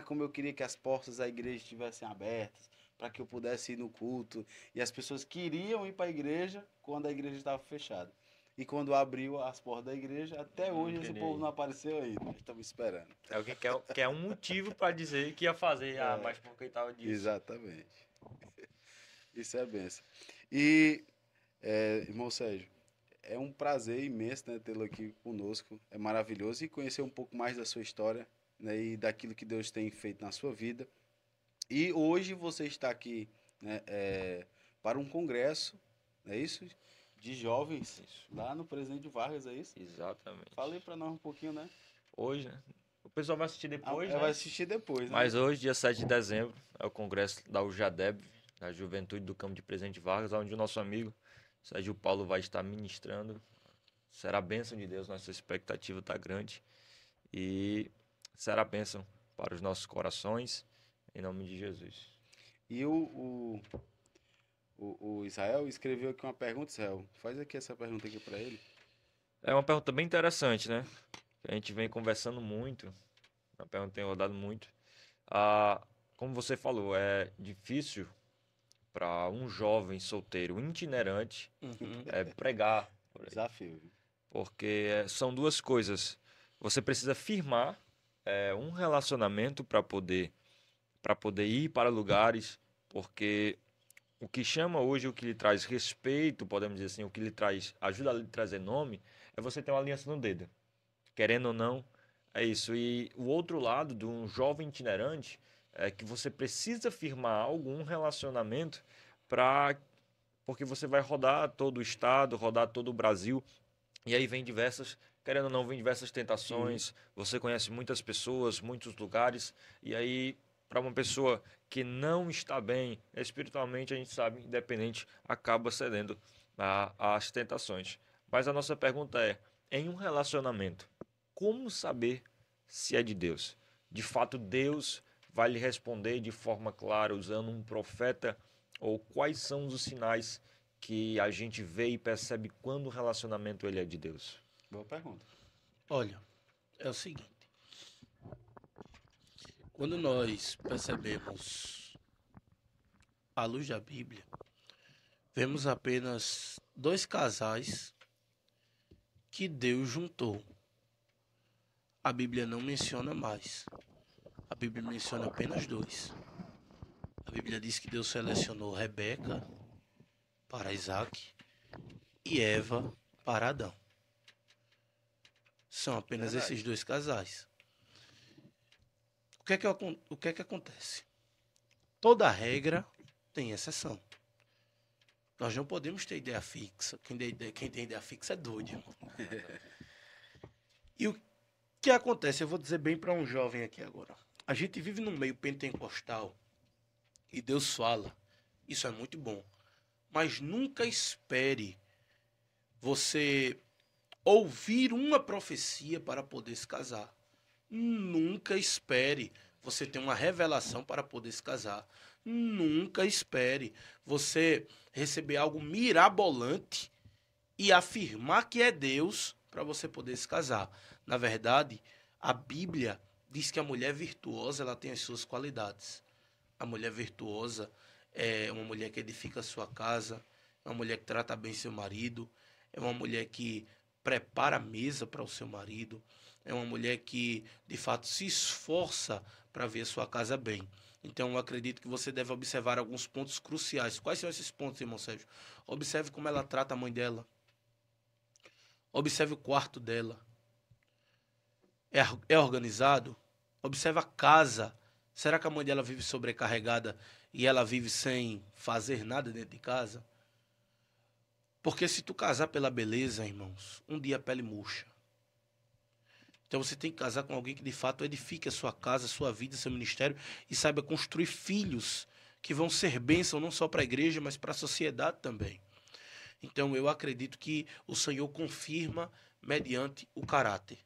como eu queria que as portas da igreja estivessem abertas, para que eu pudesse ir no culto, e as pessoas queriam ir para a igreja quando a igreja estava fechada. E quando abriu as portas da igreja, até hoje esse queria povo ir. não apareceu ainda. Estamos esperando. É alguém que quer um motivo para dizer que ia fazer, mas porque estava disso. Exatamente. Isso é benção. E, irmão Sérgio, é um prazer imenso, né, tê-lo aqui conosco. É maravilhoso. E conhecer um pouco mais da sua história, né, e daquilo que Deus tem feito na sua vida. E hoje você está aqui, né, para um congresso, não é isso? De jovens, Isso. lá no Presidente Vargas, é isso? Exatamente. Falei para nós um pouquinho, né? Hoje, né? O pessoal vai assistir depois, né? Vai assistir depois, né? Mas hoje, dia 7 de dezembro, é o congresso da UJADEB, da Juventude do Campo de Presidente Vargas, onde o nosso amigo Sérgio Paulo vai estar ministrando. Será a bênção de Deus, nossa expectativa está grande. E será a bênção para os nossos corações, em nome de Jesus. E o Israel escreveu aqui uma pergunta, Israel. Faz aqui essa pergunta aqui para ele. É uma pergunta bem interessante, né? A gente vem conversando muito, a pergunta tem rodado muito. Como você falou, é difícil para um jovem solteiro itinerante pregar, por aí. Desafio. Viu? Porque são duas coisas. Você precisa firmar um relacionamento para poder ir para lugares, porque o que chama hoje, o que lhe traz respeito, podemos dizer assim, o que lhe traz, ajuda a lhe trazer nome, é você ter uma aliança no dedo. Querendo ou não, é isso. E o outro lado de um jovem itinerante é que você precisa firmar algum relacionamento porque você vai rodar todo o estado, rodar todo o Brasil, e aí vem querendo ou não, vem diversas tentações, você conhece muitas pessoas, muitos lugares, e aí para uma pessoa que não está bem espiritualmente, a gente sabe, independente, acaba cedendo às tentações. Mas a nossa pergunta é, em um relacionamento, como saber se é de Deus? De fato, Deus vai lhe responder de forma clara, usando um profeta, ou quais são os sinais que a gente vê e percebe quando o relacionamento ele é de Deus? Boa pergunta. Olha, é o seguinte. Quando nós percebemos à luz da Bíblia, vemos apenas dois casais que Deus juntou. A Bíblia não menciona mais. A Bíblia menciona apenas dois. A Bíblia diz que Deus selecionou Rebeca para Isaac e Eva para Adão. São apenas esses dois casais. O que é que acontece? Toda regra tem exceção. Nós não podemos ter ideia fixa. Quem tem ideia fixa é doido, irmão. E o que acontece? Eu vou dizer bem para um jovem aqui agora. A gente vive num meio pentecostal e Deus fala. Isso é muito bom. Mas nunca espere você ouvir uma profecia para poder se casar. Nunca espere você ter uma revelação para poder se casar. Nunca espere você receber algo mirabolante e afirmar que é Deus para você poder se casar. Na verdade, a Bíblia diz que a mulher virtuosa ela tem as suas qualidades. A mulher virtuosa é uma mulher que edifica a sua casa, é uma mulher que trata bem seu marido, é uma mulher que prepara a mesa para o seu marido, é uma mulher que, de fato, se esforça para ver a sua casa bem. Então, eu acredito que você deve observar alguns pontos cruciais. Quais são esses pontos, irmão Sérgio? Observe como ela trata a mãe dela. Observe o quarto dela. É organizado? Observe a casa. Será que a mãe dela vive sobrecarregada e ela vive sem fazer nada dentro de casa? Porque se tu casar pela beleza, irmãos, um dia a pele murcha. Então você tem que casar com alguém que de fato edifique a sua casa, a sua vida, seu ministério e saiba construir filhos que vão ser bênção não só para a igreja, mas para a sociedade também. Então eu acredito que o Senhor confirma mediante o caráter.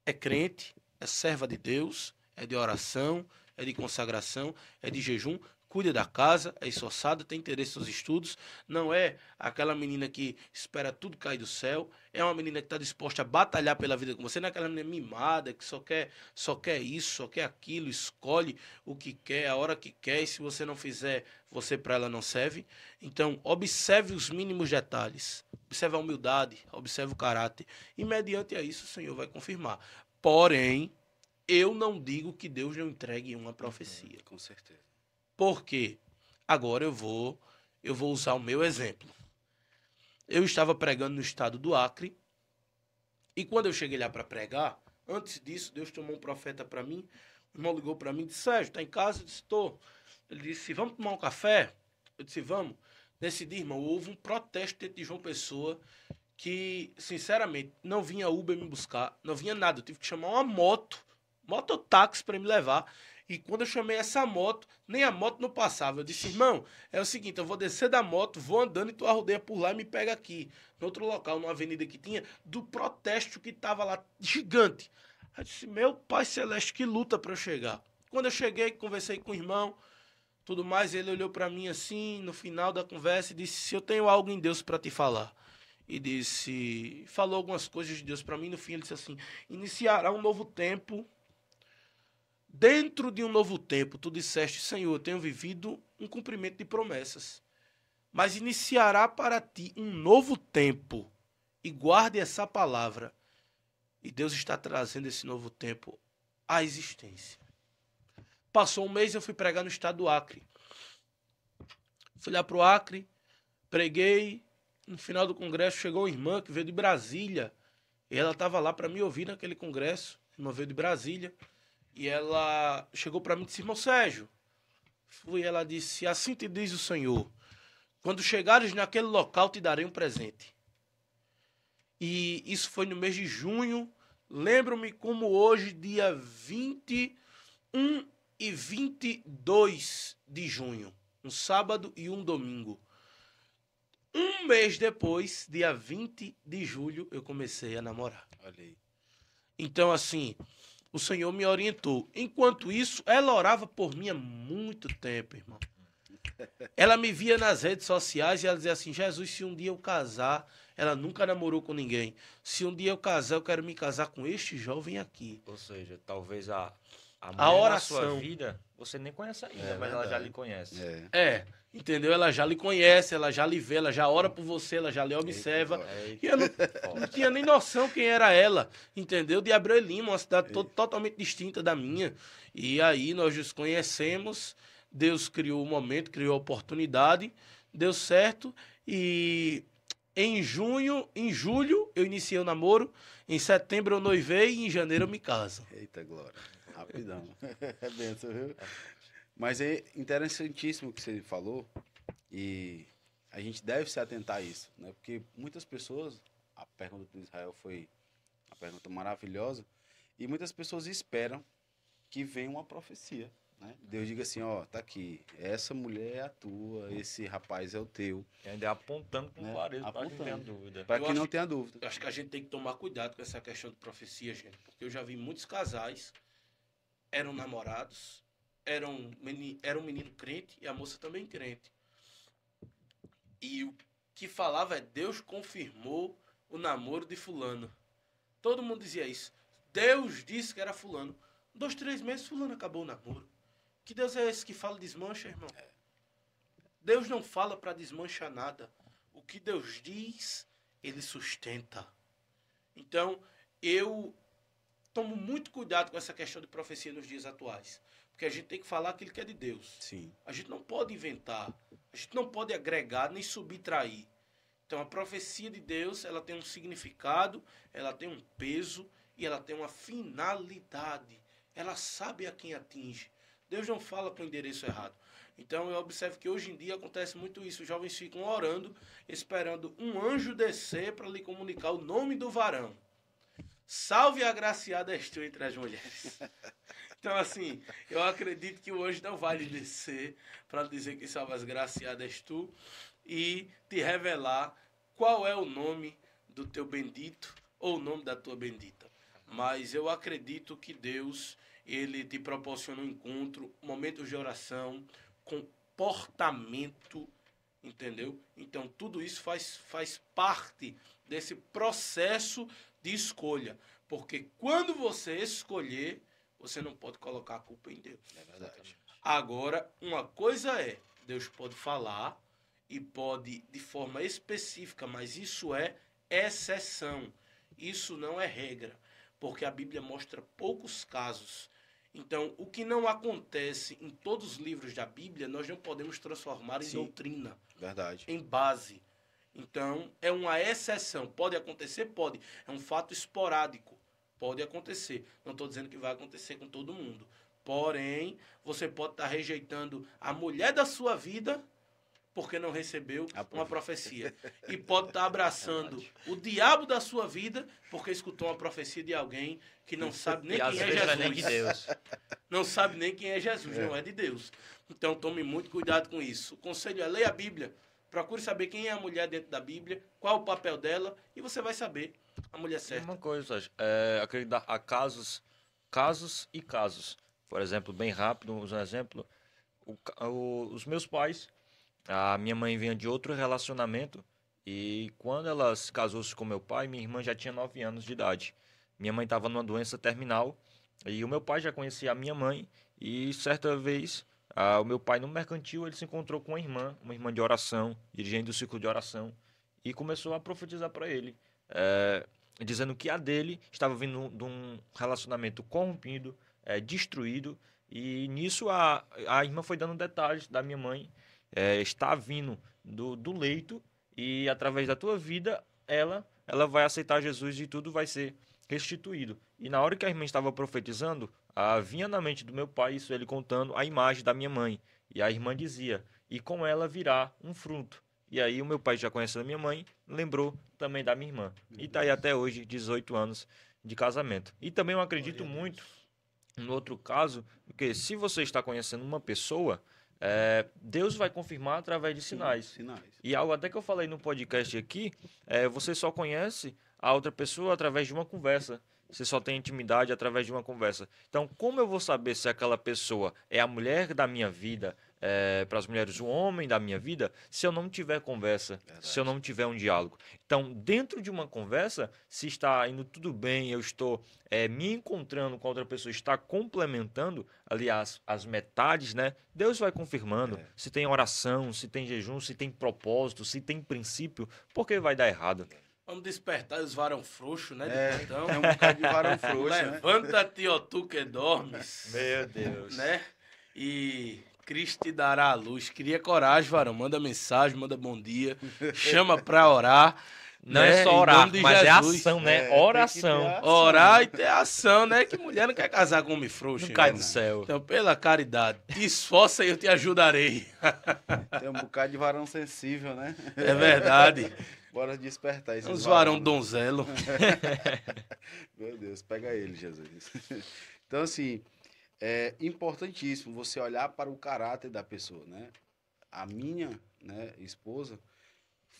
É crente, é serva de Deus, é de oração, é de consagração, é de jejum, cuida da casa, é esforçada, tem interesse nos estudos, não é aquela menina que espera tudo cair do céu, é uma menina que está disposta a batalhar pela vida com você, não é aquela menina mimada que só quer isso, só quer aquilo, escolhe o que quer, a hora que quer, e se você não fizer, você para ela não serve. Então, observe os mínimos detalhes, observe a humildade, observe o caráter, e mediante a isso o Senhor vai confirmar. Porém, eu não digo que Deus não entregue uma profecia. Com certeza. Por quê? Agora eu vou usar o meu exemplo. Eu estava pregando no estado do Acre, e quando eu cheguei lá para pregar, antes disso, Deus tomou um profeta para mim, o irmão ligou para mim e disse, Sérgio, está em casa? Eu disse, estou. Ele disse, vamos tomar um café? Eu disse, vamos. Nesse dia, irmão, houve um protesto dentro de João Pessoa, que, sinceramente, não vinha Uber me buscar, não vinha nada, eu tive que chamar uma mototáxi para me levar. E quando eu chamei essa moto, nem a moto não passava. Eu disse, irmão, é o seguinte, eu vou descer da moto, vou andando e tu arrodeia por lá e me pega aqui. No outro local, numa avenida que tinha, do protesto que tava lá, gigante. Eu disse, meu Pai Celeste, que luta para eu chegar. Quando eu cheguei, conversei com o irmão, tudo mais, ele olhou para mim assim, no final da conversa, e disse, se eu tenho algo em Deus para te falar. E disse, falou algumas coisas de Deus para mim, no fim ele disse assim, iniciará um novo tempo. Dentro de um novo tempo, tu disseste, Senhor, eu tenho vivido um cumprimento de promessas. Mas iniciará para ti um novo tempo. E guarde essa palavra. E Deus está trazendo esse novo tempo à existência. Passou um mês, eu fui pregar no estado do Acre. Fui lá para o Acre, preguei. No final do congresso chegou uma irmã que veio de Brasília. E ela estava lá para me ouvir naquele congresso. A irmã veio de Brasília. E ela chegou para mim e disse, irmão Sérgio, ela disse, assim te diz o Senhor, quando chegares naquele local te darei um presente. E isso foi no mês de junho, lembro-me como hoje, dia 21 e 22 de junho, um sábado e um domingo. Um mês depois, dia 20 de julho, eu comecei a namorar. Olha aí. Então, assim, o Senhor me orientou. Enquanto isso, ela orava por mim há muito tempo, irmão. Ela me via nas redes sociais e ela dizia assim, Jesus, se um dia eu casar, ela nunca namorou com ninguém. Se um dia eu casar, eu quero me casar com este jovem aqui. Ou seja, talvez a A mulher na oração. sua vida você nem conhece ainda, É mas ela já verdade. lhe conhece. Entendeu? Ela já lhe conhece, ela já lhe vê, ela já ora por você, ela já lhe observa. Eita, E eu não forte. tinha nem noção quem era ela, entendeu? De Abreu e Lima, uma cidade totalmente distinta da minha. E aí nós nos conhecemos, Deus criou o momento, criou a oportunidade, deu certo. E em julho eu iniciei o namoro, em setembro eu noivei e em janeiro eu me caso. Eita, glória. Rapidão. É benção, viu? Mas é interessantíssimo o que você falou e a gente deve se atentar a isso, né? Porque muitas pessoas, a pergunta do Israel foi uma pergunta maravilhosa e muitas pessoas esperam que venha uma profecia, né? Deus diga assim, ó, tá aqui, essa mulher é a tua, esse rapaz é o teu, E ainda apontando com né? clareza para quem tem a Apontando. dúvida. Para Eu que não acho- tenha dúvida. Eu acho que a gente tem que tomar cuidado com essa questão de profecia, gente. Porque eu já vi muitos casais, eram namorados, era um menino crente e a moça também crente. E o que falava é, Deus confirmou o namoro de fulano. Todo mundo dizia isso. Deus disse que era fulano. 2, 3 meses, fulano acabou o namoro. Que Deus é esse que fala e desmancha, irmão? Deus não fala para desmanchar nada. O que Deus diz, ele sustenta. Então, eu tomo muito cuidado com essa questão de profecia nos dias atuais. Porque a gente tem que falar aquilo que é de Deus. Sim. A gente não pode inventar. A gente não pode agregar nem subtrair. Então, a profecia de Deus, ela tem um significado, ela tem um peso e ela tem uma finalidade. Ela sabe a quem atinge. Deus não fala para o endereço errado. Então, eu observo que hoje em dia acontece muito isso. Os jovens ficam orando, esperando um anjo descer para lhe comunicar o nome do varão. Salve a agraciada és tu entre as mulheres. Então, assim, eu acredito que o anjo não vai lhe descer para dizer que salve as agraciadas és tu e te revelar qual é o nome do teu bendito ou o nome da tua bendita. Mas eu acredito que Deus, ele te proporciona um encontro, momentos de oração, comportamento, entendeu? Então, tudo isso faz parte desse processo de escolha. Porque quando você escolher, você não pode colocar a culpa em Deus. É verdade. Agora, uma coisa é, Deus pode falar e pode de forma específica, mas isso é exceção. Isso não é regra, porque a Bíblia mostra poucos casos. Então, o que não acontece em todos os livros da Bíblia, nós não podemos transformar em Sim. doutrina, Verdade. em base. Então, é uma exceção. Pode acontecer? Pode. É um fato esporádico. Pode acontecer. Não estou dizendo que vai acontecer com todo mundo. Porém, você pode estar rejeitando a mulher da sua vida porque não recebeu uma profecia. E pode estar abraçando o diabo da sua vida porque escutou uma profecia de alguém que não sabe nem E às quem é vezes não é nem de Jesus. Deus. Não sabe nem quem é Jesus, não é de Deus. Então tome muito cuidado com isso. O conselho é leia a Bíblia. Procure saber quem é a mulher dentro da Bíblia, qual o papel dela, e você vai saber a mulher E certa. uma coisa, Sérgio, acredito que há casos e casos. Por exemplo, bem rápido, um exemplo. Os meus pais, a minha mãe vinha de outro relacionamento e quando ela se casou-se com meu pai, minha irmã já tinha 9 anos de idade. Minha mãe estava numa doença terminal e o meu pai já conhecia a minha mãe e certa vez o meu pai no mercantil ele se encontrou com uma irmã de oração, dirigente do ciclo de oração e começou a profetizar para ele, dizendo que a dele estava vindo de um relacionamento corrompido, destruído e nisso a irmã foi dando detalhes da minha mãe está vindo do leito e através da tua vida ela vai aceitar Jesus e tudo vai ser restituído. E na hora que a irmã estava profetizando, vinha na mente do meu pai isso ele contando a imagem da minha mãe. E a irmã dizia, e com ela virá um fruto. E aí o meu pai já conhecendo a minha mãe, lembrou também da minha irmã. E está aí até hoje, 18 anos de casamento. E também eu acredito muito no outro caso, porque se você está conhecendo uma pessoa, Deus vai confirmar através de sinais. Sinais. E algo até que eu falei no podcast aqui, você só conhece a outra pessoa através de uma conversa. Você só tem intimidade através de uma conversa. Então, como eu vou saber se aquela pessoa é a mulher da minha vida, para as mulheres, o homem da minha vida, se eu não tiver conversa, se eu não tiver um diálogo. Então, dentro de uma conversa, se está indo tudo bem, eu estou me encontrando com a outra pessoa, está complementando ali as metades, né? Deus vai confirmando se tem oração, se tem jejum, se tem propósito, se tem princípio, porque vai dar errado. Vamos despertar os varão frouxos, né? Então, é um bocado de varão frouxo, né? Levanta-te, ó tu que dormes. Meu Deus. Né? E Cristo te dará a luz. Cria coragem, varão. Manda mensagem, manda bom dia. Chama pra orar. Não né? é só orar, Jesus. mas é ação, né? Oração. Orar e ter ação, né? Que mulher não quer casar com homem frouxo. Não cai do céu. Então, pela caridade, te esforça e eu te ajudarei. Tem um bocado de varão sensível, né? É verdade. Bora despertar esses Uns varão donzelo. Meu Deus, pega ele, Jesus. Então, assim, é importantíssimo você olhar para o caráter da pessoa, né? A minha, né, esposa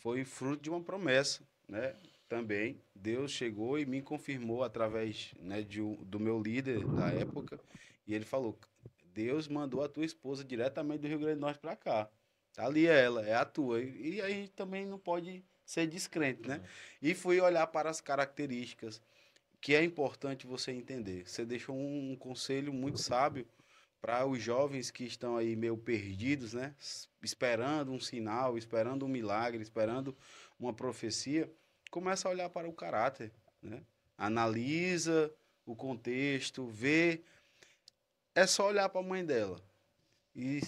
foi fruto de uma promessa, né? Também Deus chegou e me confirmou através, né, do meu líder da época, e ele falou: Deus mandou a tua esposa diretamente do Rio Grande do Norte para cá. Ali é ela, é a tua. E a gente também não pode ser descrente, né? E fui olhar para as características que é importante você entender. Você deixou um conselho muito sábio para os jovens que estão aí meio perdidos, né? Esperando um sinal, esperando um milagre, esperando uma profecia. Começa a olhar para o caráter, né? Analisa o contexto, vê. É só olhar para a mãe dela. E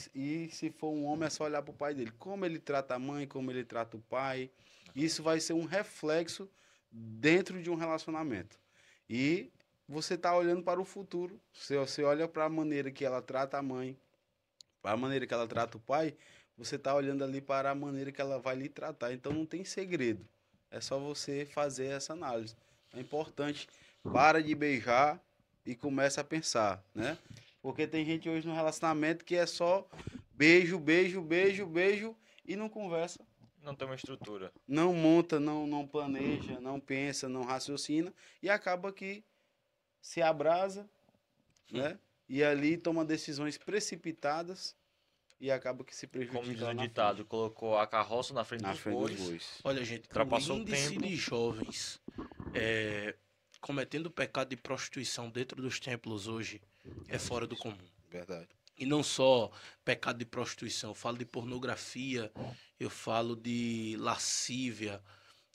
se for um homem, é só olhar para o pai dele. Como ele trata a mãe, como ele trata o pai. Isso vai ser um reflexo dentro de um relacionamento. E você está olhando para o futuro. Você olha para a maneira que ela trata a mãe, para a maneira que ela trata o pai, você está olhando ali para a maneira que ela vai lhe tratar. Então não tem segredo. É só você fazer essa análise. É importante. Para de beijar e começa a pensar, né? Porque tem gente hoje no relacionamento que é só beijo, beijo, beijo, beijo e não conversa. Não tem uma estrutura. Não monta, não planeja, não pensa, não raciocina e acaba que se abrasa, né? E ali toma decisões precipitadas e acaba que se prejudica. Como diz o ditado, colocou a carroça na frente dos bois. Olha, gente, ultrapassou o índice o tempo. de jovens cometendo pecado de prostituição dentro dos templos hoje é fora do comum. Verdade. E não só pecado de prostituição, eu falo de pornografia, eu falo de lascívia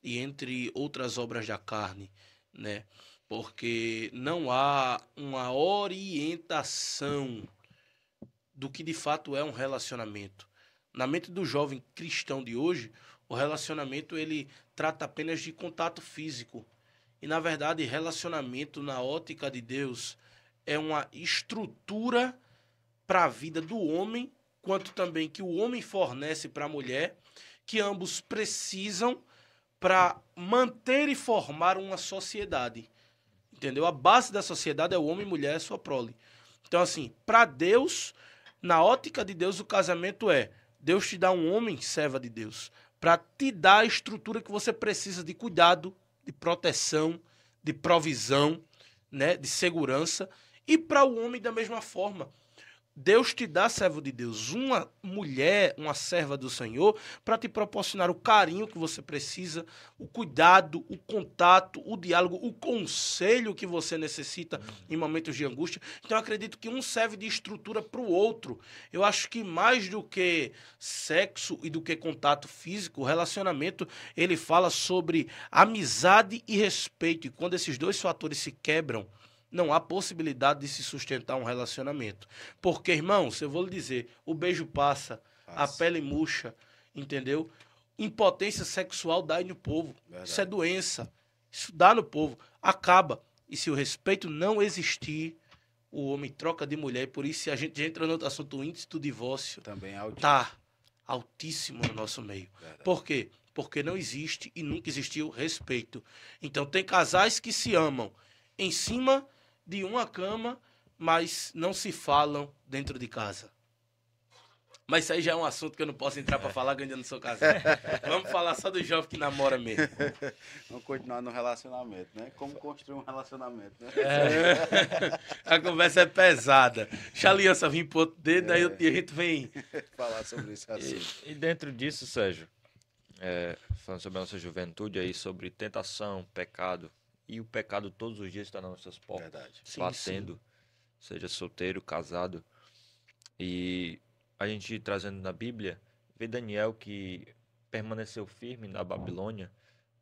e entre outras obras da carne, né? Porque não há uma orientação do que de fato é um relacionamento. Na mente do jovem cristão de hoje, o relacionamento ele trata apenas de contato físico. E na verdade, relacionamento na ótica de Deus é uma estrutura para a vida do homem, quanto também que o homem fornece para a mulher, que ambos precisam para manter e formar uma sociedade. Entendeu? A base da sociedade é o homem e mulher, é sua prole. Então, assim, para Deus, na ótica de Deus, o casamento é Deus te dá um homem, serva de Deus, para te dar a estrutura que você precisa de cuidado, de proteção, de provisão, né, de segurança. E para o homem, da mesma forma, Deus te dá, servo de Deus, uma mulher, uma serva do Senhor, para te proporcionar o carinho que você precisa, o cuidado, o contato, o diálogo, o conselho que você necessita em momentos de angústia. Então, eu acredito que um serve de estrutura para o outro. Eu acho que mais do que sexo e do que contato físico, o relacionamento, ele fala sobre amizade e respeito. E quando esses dois fatores se quebram, não há possibilidade de se sustentar um relacionamento. Porque, irmãos, eu vou lhe dizer, o beijo passa, a pele murcha, entendeu? Impotência sexual dá aí no povo. Verdade. Isso é doença. Isso dá no povo. Acaba. E se o respeito não existir, o homem troca de mulher. E por isso, se a gente entra no outro assunto, o índice do divórcio também é altíssimo. Tá altíssimo no nosso meio. Verdade. Por quê? Porque não existe e nunca existiu respeito. Então, tem casais que se amam em cima de uma cama, mas não se falam dentro de casa. Mas isso aí já é um assunto que eu não posso entrar pra falar, que eu ainda não sou casado. Vamos falar só do jovem que namora mesmo. Vamos continuar no relacionamento, né? Como construir um relacionamento, né? A conversa é pesada. Deixa a aliança vir pro outro dedo, aí a gente vem... Falar sobre esse assunto. E dentro disso, Sérgio, falando sobre a nossa juventude aí, sobre tentação, pecado, e o pecado todos os dias está nas nossas portas, Verdade. batendo, seja solteiro, casado. E a gente trazendo na Bíblia, vê Daniel que permaneceu firme na Babilônia,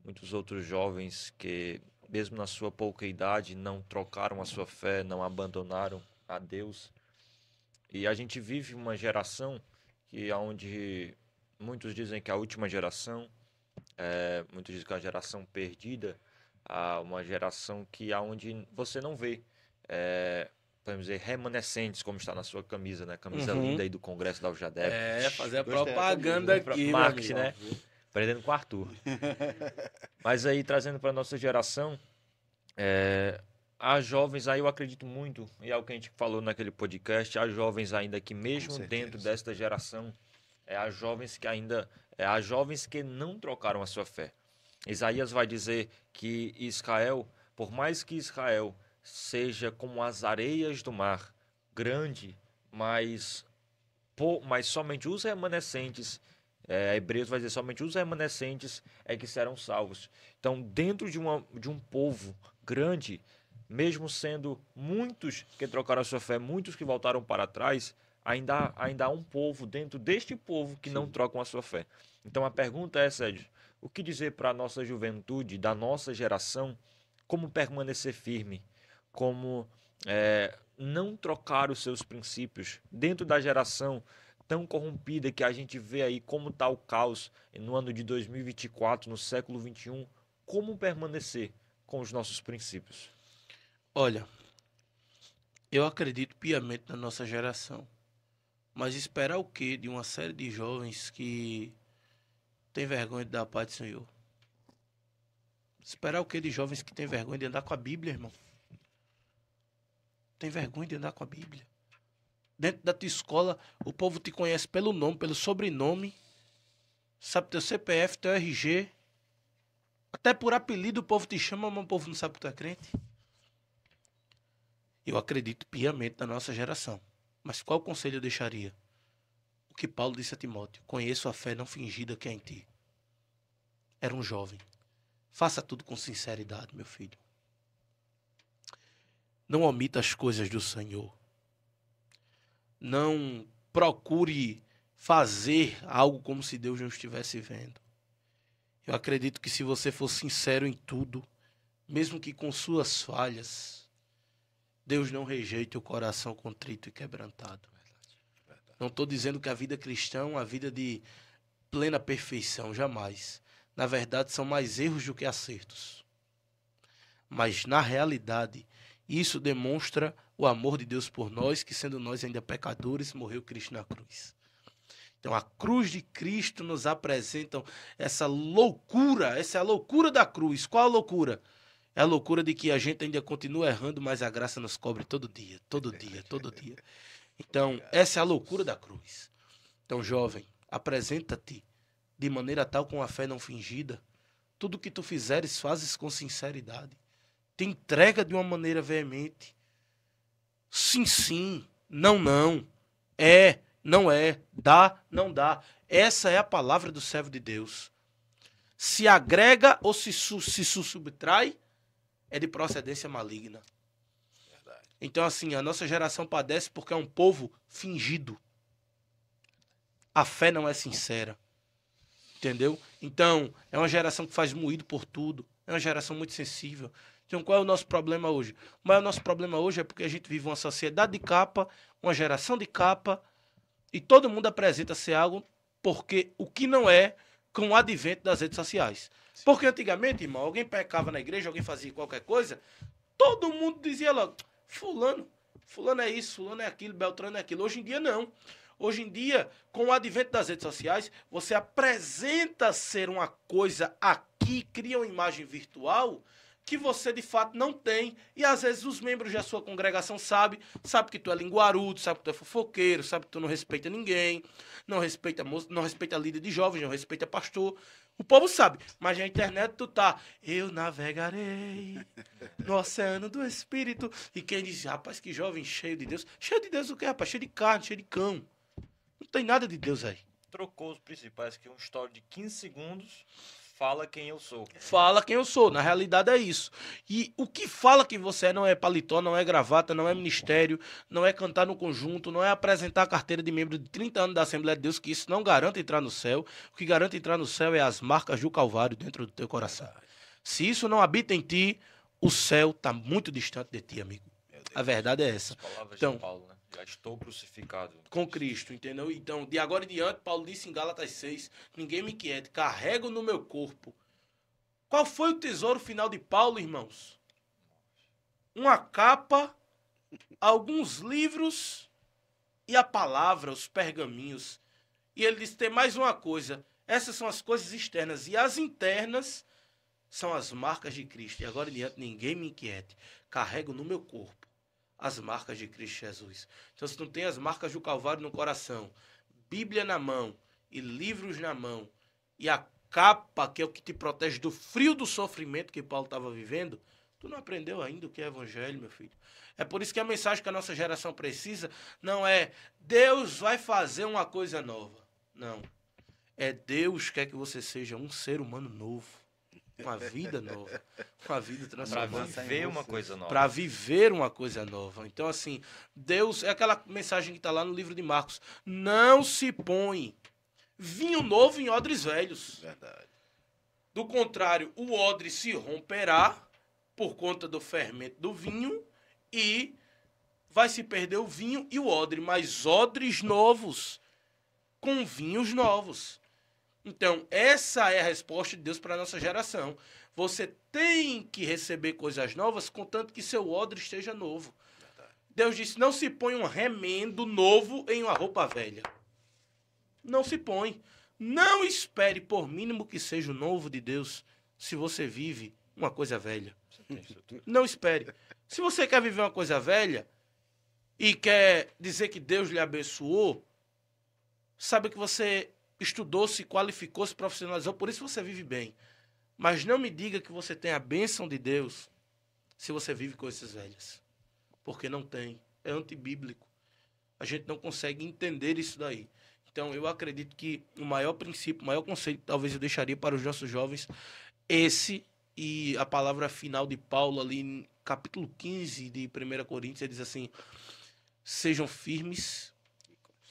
muitos outros jovens que, mesmo na sua pouca idade, não trocaram a sua fé, não abandonaram a Deus. E a gente vive uma geração que onde muitos dizem que é a última geração, muitos dizem que é a geração perdida, uma geração que aonde você não vê, podemos dizer, remanescentes, como está na sua camisa, né? Camisa linda aí do Congresso da UJADEP. Fazer a Gostei, propaganda camisa. aqui, Marketing, meu amigo. né? Aprendendo com o Arthur. Mas aí, trazendo para nossa geração, há jovens, aí eu acredito muito, e é o que a gente falou naquele podcast, há jovens ainda que mesmo dentro desta geração, há jovens que ainda, há jovens que não trocaram a sua fé. Isaías vai dizer que Israel, por mais que Israel seja como as areias do mar, grande, mas somente os remanescentes, Hebreus vai dizer, somente os remanescentes é que serão salvos. Então, dentro de um povo grande, mesmo sendo muitos que trocaram a sua fé, muitos que voltaram para trás, ainda há um povo dentro deste povo que não trocam a sua fé. Então, a pergunta é, Sérgio, o que dizer para a nossa juventude, da nossa geração, como permanecer firme, como não trocar os seus princípios dentro da geração tão corrompida que a gente vê aí como está o caos no ano de 2024, no século 21, como permanecer com os nossos princípios? Olha, eu acredito piamente na nossa geração, mas esperar o quê de uma série de jovens que tem vergonha de dar a paz do Senhor? Esperar o quê de jovens que tem vergonha de andar com a Bíblia, irmão? Tem vergonha de andar com a Bíblia. Dentro da tua escola, o povo te conhece pelo nome, pelo sobrenome, sabe teu CPF, teu RG, até por apelido o povo te chama, mas o povo não sabe que tu é crente. Eu acredito piamente na nossa geração. Mas qual conselho eu deixaria? O que Paulo disse a Timóteo: conheço a fé não fingida que é em ti. Era um jovem. Faça tudo com sinceridade, meu filho. Não omita as coisas do Senhor. Não procure fazer algo como se Deus não estivesse vendo. Eu acredito que se você for sincero em tudo, mesmo que com suas falhas, Deus não rejeita o coração contrito e quebrantado. Não estou dizendo que a vida cristã é uma vida de plena perfeição, jamais. Na verdade, são mais erros do que acertos. Mas, na realidade, isso demonstra o amor de Deus por nós, que sendo nós ainda pecadores, morreu Cristo na cruz. Então, a cruz de Cristo nos apresenta essa loucura, essa é a loucura da cruz. Qual a loucura? É a loucura de que a gente ainda continua errando, mas a graça nos cobre todo dia, todo dia, todo dia. Então, essa é a loucura da cruz. Então, jovem, apresenta-te de maneira tal com a fé não fingida. Tudo que tu fizeres, fazes com sinceridade. Te entrega de uma maneira veemente. Sim, sim. Não, não. É, não é. Dá, não dá. Essa é a palavra do servo de Deus. Se agrega ou se subtrai, é de procedência maligna. Verdade. Então, assim, a nossa geração padece porque é um povo fingido. A fé não é sincera. Entendeu? Então, é uma geração que faz moído por tudo. É uma geração muito sensível. Então, qual é o nosso problema hoje? O maior nosso problema hoje é porque a gente vive uma sociedade de capa, uma geração de capa, e todo mundo apresenta ser algo porque o que não é com o advento das redes sociais. Porque antigamente, irmão, alguém pecava na igreja, alguém fazia qualquer coisa, todo mundo dizia logo, fulano é isso, fulano é aquilo, Beltrano é aquilo. Hoje em dia, não. Hoje em dia, com o advento das redes sociais, você apresenta ser uma coisa aqui, cria uma imagem virtual que você de fato não tem. E às vezes os membros da sua congregação sabem que tu é linguarudo, sabe que tu é fofoqueiro, sabe que tu não respeita ninguém, não respeita líder de jovens, não respeita pastor. O povo sabe, mas na internet tu tá, eu navegarei no oceano do Espírito. E quem diz, rapaz, que jovem cheio de Deus. Cheio de Deus o quê, rapaz? Cheio de carne, cheio de cão. Não tem nada de Deus aí. Trocou os principais, que um story de 15 segundos fala quem eu sou. Fala quem eu sou, na realidade é isso. E o que fala que você é não é paletó, não é gravata, não é ministério, não é cantar no conjunto, não é apresentar a carteira de membro de 30 anos da Assembleia de Deus, que isso não garante entrar no céu. O que garante entrar no céu é as marcas do Calvário dentro do teu coração. Se isso não habita em ti, o céu está muito distante de ti, amigo. A verdade é essa. As palavras Então, de Paulo, né? Já estou crucificado com Cristo, entendeu? Então, de agora em diante, Paulo disse em Gálatas 6, ninguém me inquiete, carrego no meu corpo. Qual foi o tesouro final de Paulo, irmãos? Uma capa, alguns livros e a palavra, os pergaminhos. E ele disse, tem mais uma coisa, essas são as coisas externas e as internas são as marcas de Cristo. E agora em diante, ninguém me inquiete, carrego no meu corpo as marcas de Cristo Jesus. Então, se não tem as marcas do Calvário no coração, Bíblia na mão e livros na mão, e a capa, que é o que te protege do frio do sofrimento que Paulo estava vivendo, tu não aprendeu ainda o que é evangelho, meu filho. É por isso que a mensagem que a nossa geração precisa não é Deus vai fazer uma coisa nova. Não. É Deus quer que você seja um ser humano novo. Uma vida nova, uma vida transformada. Para viver uma coisa nova. Para viver uma coisa nova. Então, assim, Deus, é aquela mensagem que está lá no livro de Marcos. Não se põe vinho novo em odres velhos. Verdade. Do contrário, o odre se romperá por conta do fermento do vinho e vai se perder o vinho e o odre. Mas odres novos com vinhos novos. Então, essa é a resposta de Deus para a nossa geração. Você tem que receber coisas novas, contanto que seu odre esteja novo. Verdade. Deus disse, não se põe um remendo novo em uma roupa velha. Não se põe. Não espere, por mínimo que seja o novo de Deus, se você vive uma coisa velha. Não espere. Se você quer viver uma coisa velha e quer dizer que Deus lhe abençoou, sabe que você estudou, se qualificou, se profissionalizou, por isso você vive bem. Mas não me diga que você tem a bênção de Deus se você vive coisas velhas. Porque não tem. É antibíblico. A gente não consegue entender isso daí. Então, eu acredito que o maior princípio, o maior conceito, talvez eu deixaria para os nossos jovens, esse e a palavra final de Paulo ali, em capítulo 15 de 1 Coríntios, ele diz assim, sejam firmes,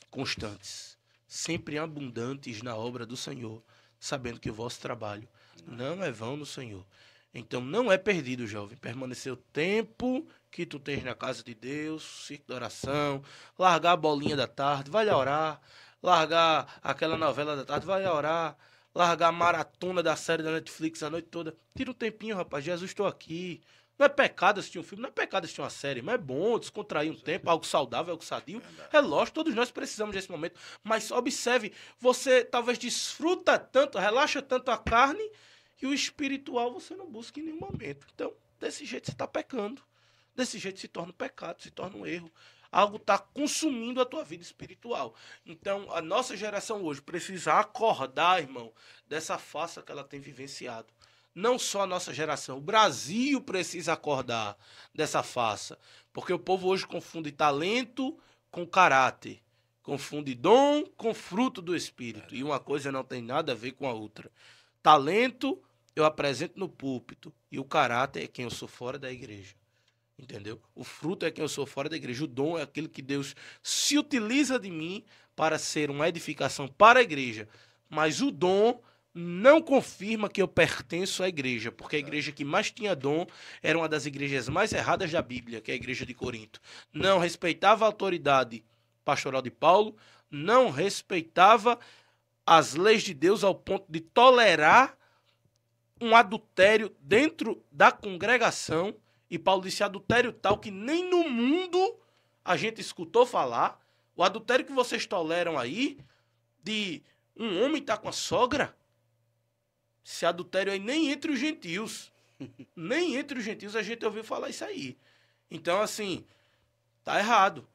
constantes, sempre abundantes na obra do Senhor, sabendo que o vosso trabalho não é vão no Senhor. Então, não é perdido, jovem, permanecer o tempo que tu tens na casa de Deus, círculo de oração, largar a bolinha da tarde, vai lá orar, largar aquela novela da tarde, vai lá orar, largar a maratona da série da Netflix a noite toda. Tira um tempinho, rapaz, Jesus, estou aqui. Não é pecado assistir um filme, não é pecado assistir uma série, mas é bom descontrair um tempo, algo saudável, algo sadio. É lógico, todos nós precisamos desse momento. Mas observe, você talvez desfruta tanto, relaxa tanto a carne e o espiritual você não busca em nenhum momento. Então, desse jeito você está pecando. Desse jeito se torna um pecado, se torna um erro. Algo está consumindo a tua vida espiritual. Então, a nossa geração hoje precisa acordar, irmão, dessa farsa que ela tem vivenciado. Não só a nossa geração, o Brasil precisa acordar dessa farsa. Porque o povo hoje confunde talento com caráter. Confunde dom com fruto do Espírito. E uma coisa não tem nada a ver com a outra. Talento eu apresento no púlpito. E o caráter é quem eu sou fora da igreja. Entendeu? O fruto é quem eu sou fora da igreja. O dom é aquele que Deus se utiliza de mim para ser uma edificação para a igreja. Mas o dom não confirma que eu pertenço à igreja, porque a igreja que mais tinha dom era uma das igrejas mais erradas da Bíblia, que é a igreja de Corinto. Não respeitava a autoridade pastoral de Paulo, não respeitava as leis de Deus ao ponto de tolerar um adultério dentro da congregação. E Paulo disse adultério tal que nem no mundo a gente escutou falar. O adultério que vocês toleram aí, de um homem estar com a sogra, esse adultério aí nem entre os gentios. Nem entre os gentios a gente ouviu falar isso aí. Então, assim, tá errado.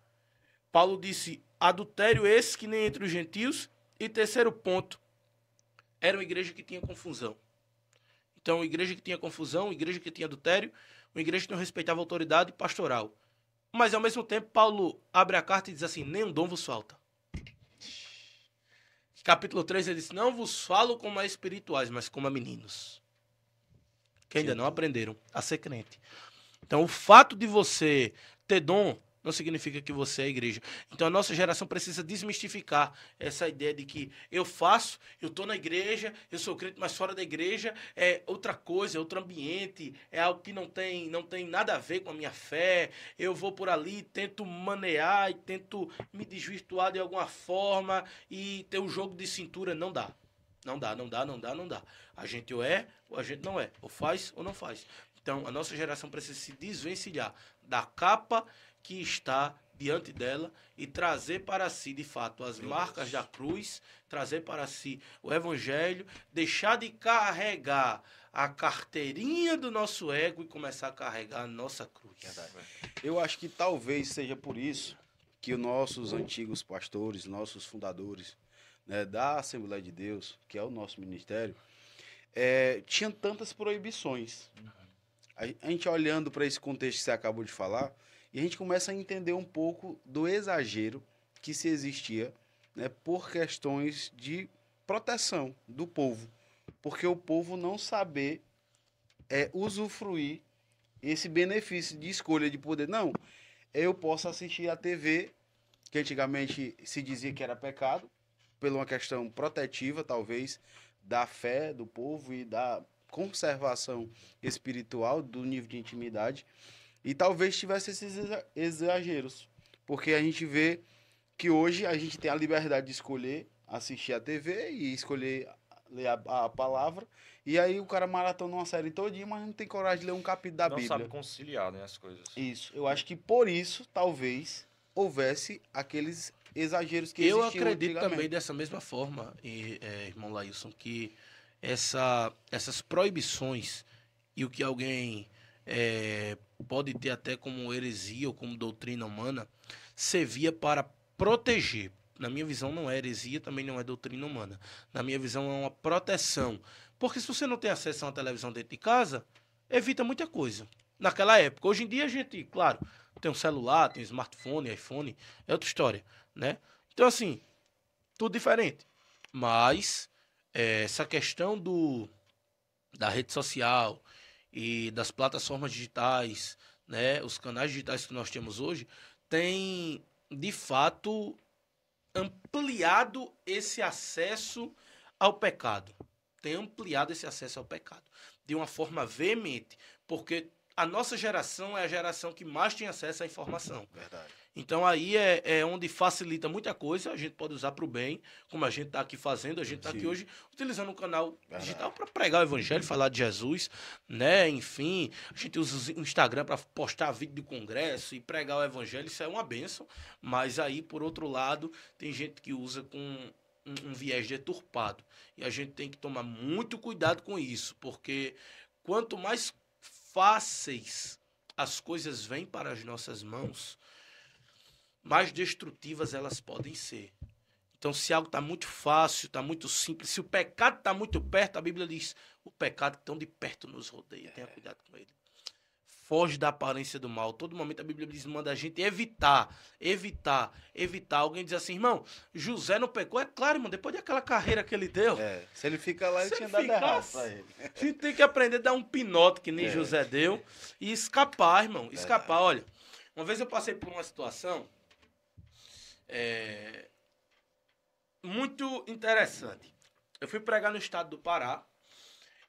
Paulo disse, adultério esse que nem entre os gentios. E terceiro ponto, era uma igreja que tinha confusão. Então, igreja que tinha confusão, igreja que tinha adultério, uma igreja que não respeitava a autoridade pastoral. Mas, ao mesmo tempo, Paulo abre a carta e diz assim, nenhum dom vos falta. Capítulo 3, ele diz, não vos falo como a espirituais, mas como a meninos. Que ainda não aprenderam a ser crente. Então, o fato de você ter dom não significa que você é igreja. Então, a nossa geração precisa desmistificar essa ideia de que eu faço, eu estou na igreja, eu sou crente, mas fora da igreja é outra coisa, é outro ambiente, é algo que não tem nada a ver com a minha fé. Eu vou por ali, tento manear e tento me desvirtuar de alguma forma e ter o jogo de cintura. Não dá. Não dá. A gente ou é ou a gente não é. Ou faz ou não faz. Então, a nossa geração precisa se desvencilhar da capa que está diante dela e trazer para si, de fato, as marcas da cruz, trazer para si o evangelho, deixar de carregar a carteirinha do nosso ego e começar a carregar a nossa cruz. Eu acho que talvez seja por isso que os nossos antigos pastores, nossos fundadores, né, da Assembleia de Deus, que é o nosso ministério, tinham tantas proibições. A gente olhando para esse contexto que você acabou de falar, e a gente começa a entender um pouco do exagero que se existia, né, por questões de proteção do povo. Porque o povo não saber usufruir esse benefício de escolha de poder. Não, eu posso assistir a TV, que antigamente se dizia que era pecado, por uma questão protetiva, talvez, da fé do povo e da conservação espiritual, do nível de intimidade. E talvez tivesse esses exageros. Porque a gente vê que hoje a gente tem a liberdade de escolher assistir a TV e escolher ler a palavra. E aí o cara maratona uma série todinha, mas não tem coragem de ler um capítulo da Bíblia. Não sabe conciliar, né, as coisas. Isso. Eu acho que por isso, talvez, houvesse aqueles exageros que eu existiam acredito também dessa mesma forma, irmão Lailson, que essas proibições e o que alguém pode ter até como heresia ou como doutrina humana, servia para proteger. Na minha visão não é heresia, também não é doutrina humana. Na minha visão é uma proteção. Porque se você não tem acesso a uma televisão dentro de casa, evita muita coisa. Naquela época. Hoje em dia a gente, claro, tem um celular, tem um smartphone, iPhone, é outra história, né? Então assim, tudo diferente. Mas essa questão da rede social e das plataformas digitais, né, os canais digitais que nós temos hoje, tem, de fato, ampliado esse acesso ao pecado. Tem ampliado esse acesso ao pecado de uma forma veemente, porque a nossa geração é a geração que mais tem acesso à informação. Verdade. Então aí é onde facilita muita coisa, a gente pode usar para o bem, como a gente está aqui fazendo, a gente está aqui hoje utilizando um canal digital para pregar o evangelho, falar de Jesus, né? Enfim, a gente usa o Instagram para postar vídeo de congresso e pregar o evangelho, isso é uma bênção, mas aí, por outro lado, tem gente que usa com um viés deturpado, e a gente tem que tomar muito cuidado com isso, porque quanto mais fáceis as coisas vêm para as nossas mãos, mais destrutivas elas podem ser. Então, se algo está muito fácil, está muito simples, se o pecado está muito perto, a Bíblia diz, o pecado tão de perto nos rodeia, tenha cuidado com ele. Foge da aparência do mal. Todo momento a Bíblia diz, manda a gente evitar. Alguém diz assim, irmão, José não pecou? É claro, irmão, depois daquela carreira que ele deu. Se ele fica lá, ele tinha dado errado pra ele. A gente tem que aprender a dar um pinote, que nem José deu, e escapar, irmão. Escapar, olha. Uma vez eu passei por uma situação muito interessante. Eu fui pregar no estado do Pará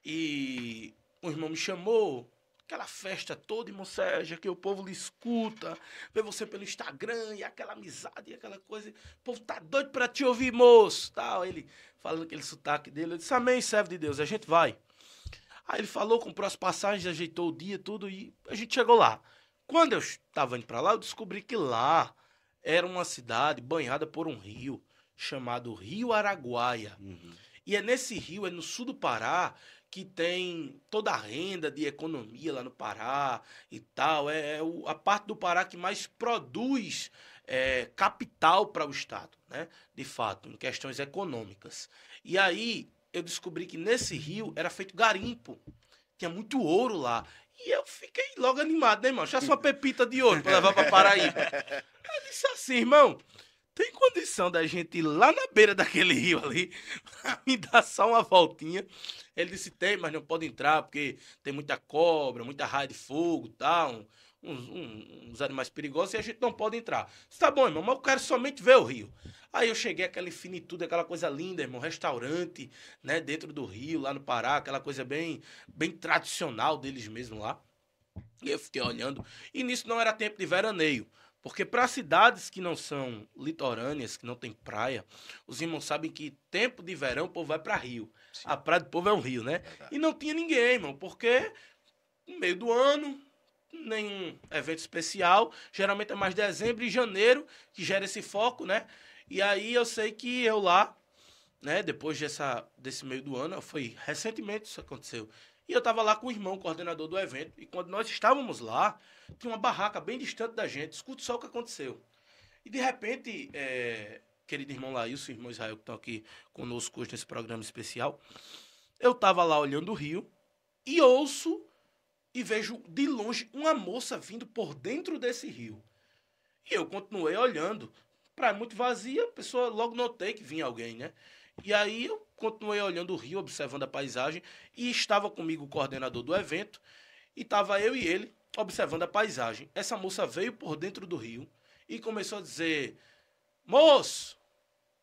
e um irmão me chamou, aquela festa toda, irmão Sérgio, que o povo lhe escuta, vê você pelo Instagram e aquela amizade e aquela coisa. O povo tá doido pra te ouvir, moço. Tal. Ele falando aquele sotaque dele, eu disse, amém, servo de Deus, a gente vai. Aí ele falou, comprou as passagens, ajeitou o dia, tudo, e a gente chegou lá. Quando eu estava indo pra lá, eu descobri que lá era uma cidade banhada por um rio, chamado Rio Araguaia. Uhum. E é nesse rio, é no sul do Pará, que tem toda a renda de economia lá no Pará e tal. A parte do Pará que mais produz capital para o Estado, né? De fato, em questões econômicas. E aí eu descobri que nesse rio era feito garimpo. Tinha muito ouro lá. E eu fiquei logo animado, né, irmão? Já só uma pepita de ouro para levar para Paraíba. Eu disse assim, irmão, tem condição da gente ir lá na beira daquele rio ali pra me dar só uma voltinha? Ele disse, tem, mas não pode entrar porque tem muita cobra, muita raia de fogo e tal, uns animais perigosos e a gente não pode entrar. Eu disse, tá bom, irmão, mas eu quero somente ver o rio. Aí eu cheguei, aquela infinitude, aquela coisa linda, irmão, restaurante, né, dentro do rio, lá no Pará, aquela coisa bem, bem tradicional deles mesmo lá. E eu fiquei olhando, e nisso não era tempo de veraneio. Porque para cidades que não são litorâneas, que não tem praia, os irmãos sabem que tempo de verão o povo vai para rio. Sim. A praia do povo é um rio, né? Verdade. E não tinha ninguém, irmão, porque no meio do ano, nenhum evento especial, geralmente é mais dezembro e janeiro que gera esse foco, né? E aí eu sei que eu lá, né, depois desse meio do ano, foi recentemente isso aconteceu. E eu estava lá com o irmão, coordenador do evento, e quando nós estávamos lá, tinha uma barraca bem distante da gente. Escuta só o que aconteceu. E de repente, querido irmão Laílson, irmão Israel, que estão aqui conosco hoje nesse programa especial, eu estava lá olhando o rio e ouço e vejo de longe uma moça vindo por dentro desse rio. E eu continuei olhando. Praia muito vazia, a pessoa logo notei que vinha alguém, né? E aí eu continuei olhando o rio, observando a paisagem, e estava comigo o coordenador do evento, e estava eu e ele observando a paisagem. Essa moça veio por dentro do rio e começou a dizer, moço,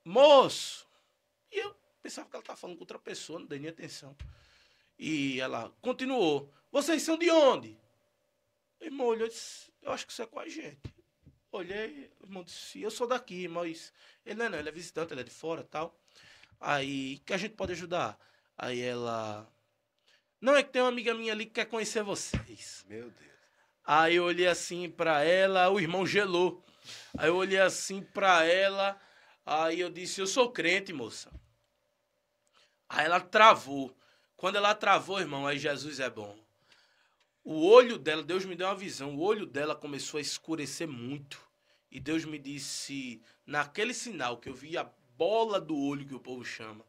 moço. E eu pensava que ela estava falando com outra pessoa, não dei nem atenção. E ela continuou, vocês são de onde? O irmão olhou e disse, eu acho que você é com a gente. Olhei, o irmão disse, eu sou daqui, mas ele não, ele é visitante, ele é de fora e tal. Aí, que a gente pode ajudar? Aí ela, não, é que tem uma amiga minha ali que quer conhecer vocês. Meu Deus. Aí eu olhei assim pra ela, o irmão gelou. Aí eu olhei assim pra ela, aí eu disse, eu sou crente, moça. Aí ela travou. Quando ela travou, irmão, aí Jesus é bom. O olho dela, Deus me deu uma visão, o olho dela começou a escurecer muito. E Deus me disse, naquele sinal que eu vi a bola do olho que o povo chama,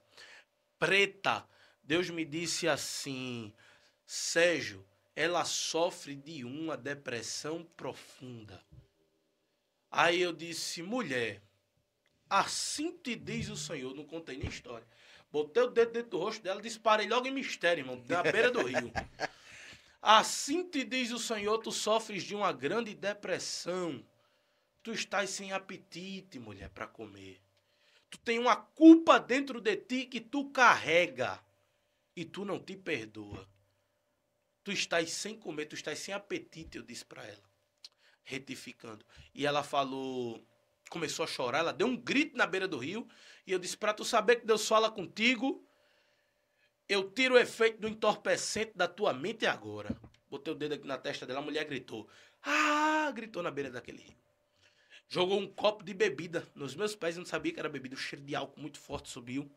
preta, Deus me disse assim, Sérgio, ela sofre de uma depressão profunda. Aí eu disse, mulher, assim te diz o Senhor, não contei nem história. Botei o dedo dentro do rosto dela, disparei logo em mistério, irmão, na beira do rio. Assim te diz o Senhor, tu sofres de uma grande depressão. Tu estás sem apetite, mulher, para comer. Tu tem uma culpa dentro de ti que tu carrega e tu não te perdoa. Tu estás sem comer, tu estás sem apetite, eu disse para ela, retificando. E ela falou, começou a chorar, ela deu um grito na beira do rio e eu disse, para tu saber que Deus fala contigo, eu tiro o efeito do entorpecente da tua mente agora. Botei o dedo aqui na testa dela, a mulher gritou. Ah! Gritou na beira daquele rio. Jogou um copo de bebida nos meus pés, eu não sabia que era bebida. O cheiro de álcool muito forte subiu.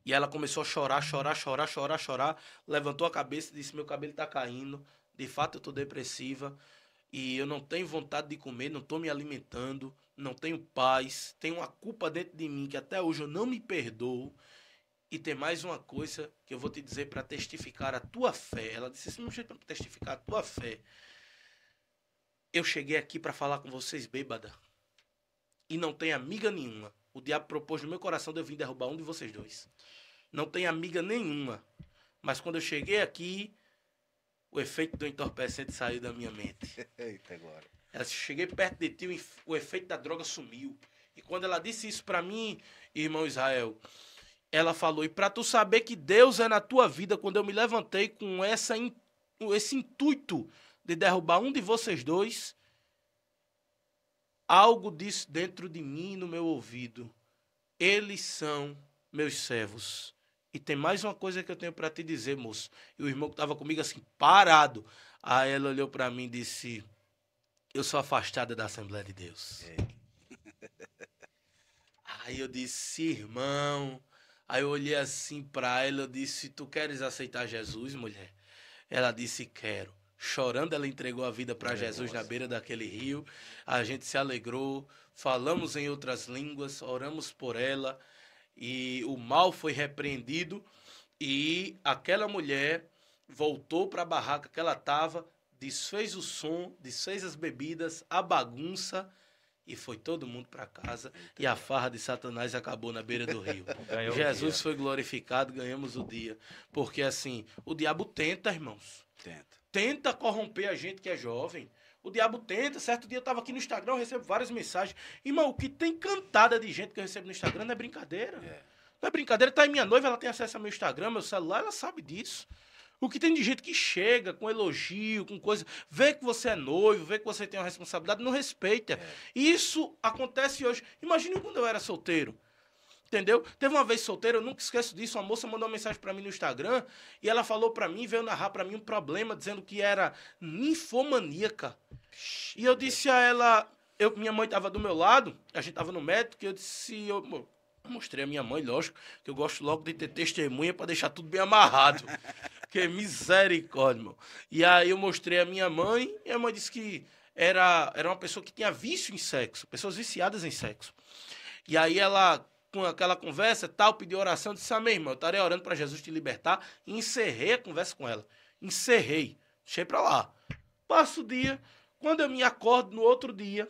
E ela começou a chorar, chorar, chorar, chorar, chorar. Levantou a cabeça e disse, meu cabelo tá caindo. De fato eu tô depressiva. E eu não tenho vontade de comer, não tô me alimentando. Não tenho paz. Tenho uma culpa dentro de mim que até hoje eu não me perdoo. E tem mais uma coisa que eu vou te dizer para testificar a tua fé. Ela disse, esse não é um jeito para testificar a tua fé. Eu cheguei aqui para falar com vocês bêbada. E não tem amiga nenhuma. O diabo propôs no meu coração de eu vir derrubar um de vocês dois. Não tem amiga nenhuma. Mas quando eu cheguei aqui, o efeito do entorpecente saiu da minha mente. Eita, agora. Ela disse, cheguei perto de ti, o efeito da droga sumiu. E quando ela disse isso para mim, irmão Israel, ela falou, e para tu saber que Deus é na tua vida, quando eu me levantei com esse intuito de derrubar um de vocês dois, algo disse dentro de mim, no meu ouvido, eles são meus servos. E tem mais uma coisa que eu tenho para te dizer, moço. E o irmão que estava comigo assim, parado. Aí ela olhou para mim e disse, eu sou afastada da Assembleia de Deus. Aí eu disse, irmão... Aí eu olhei assim pra ela, eu disse, tu queres aceitar Jesus, mulher? Ela disse, quero. Chorando, ela entregou a vida para Jesus na beira daquele rio. A gente se alegrou, falamos em outras línguas, oramos por ela e o mal foi repreendido e aquela mulher voltou para a barraca que ela estava, desfez o som, desfez as bebidas, a bagunça e foi todo mundo para casa e a farra de Satanás acabou na beira do rio. Ganhou o Jesus dia. foi glorificado, ganhamos o dia. Porque assim, o diabo tenta, irmãos. Tenta corromper a gente que é jovem. O diabo tenta. Certo dia eu estava aqui no Instagram, eu recebo várias mensagens. Irmão, o que tem cantada de gente que eu recebo no Instagram não é brincadeira. Não é brincadeira. Tá aí minha noiva, ela tem acesso ao meu Instagram, meu celular, ela sabe disso. O que tem de gente que chega com elogio, com coisa, vê que você é noivo, vê que você tem uma responsabilidade, não respeita. Isso acontece hoje. Imagine quando eu era solteiro. Entendeu? Teve uma vez solteiro, eu nunca esqueço disso, uma moça mandou uma mensagem pra mim no Instagram e ela falou pra mim, veio narrar pra mim um problema, dizendo que era ninfomaníaca. E eu disse a ela, minha mãe tava do meu lado, a gente tava no médico, e eu disse, eu mostrei a minha mãe, lógico, que eu gosto logo de ter testemunha pra deixar tudo bem amarrado. Que misericórdia, irmão. E aí eu mostrei a minha mãe e a mãe disse que era uma pessoa que tinha vício em sexo, pessoas viciadas em sexo. E aí ela, com aquela conversa tal, pediu oração, disse, amém, irmão, eu estarei orando para Jesus te libertar. E encerrei a conversa com ela. Encerrei. Deixei para lá. Passa o dia. Quando eu me acordo no outro dia,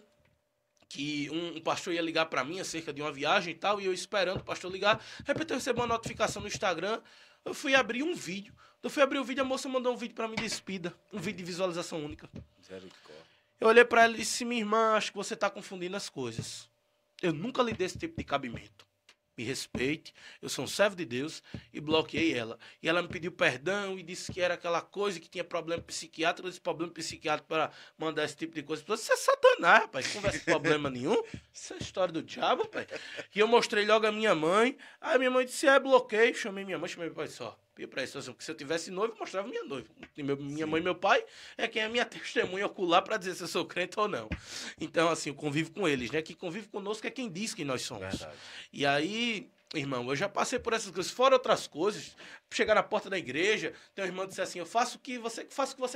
que um pastor ia ligar para mim acerca de uma viagem e tal, e eu esperando o pastor ligar, de repente eu recebi uma notificação no Instagram, eu fui abrir um vídeo. Eu fui abrir o vídeo, a moça mandou um vídeo para mim de despida, um vídeo de visualização única. Eu olhei para ela e disse, minha irmã, acho que você está confundindo as coisas. Eu nunca lhe dei esse tipo de cabimento. Me respeite, eu sou um servo de Deus, e bloqueei ela. E ela me pediu perdão e disse que era aquela coisa que tinha problema psiquiátrico, esse problema psiquiátrico para mandar esse tipo de coisa. Isso é Satanás, rapaz, não conversa com problema nenhum. Isso é história do diabo, rapaz. E eu mostrei logo a minha mãe, aí minha mãe disse, bloqueio, chamei minha mãe, chamei meu pai, só. Para isso, porque se eu tivesse noivo, eu mostrava minha noiva. Minha mãe e meu pai é quem é minha testemunha ocular para dizer se eu sou crente ou não. Então, assim, eu convivo com eles, né? Quem convive conosco é quem diz que nós somos. Verdade. E aí, irmão, eu já passei por essas coisas, fora outras coisas. Chegar na porta da igreja, tem uma irmã que disse assim, eu faço o que você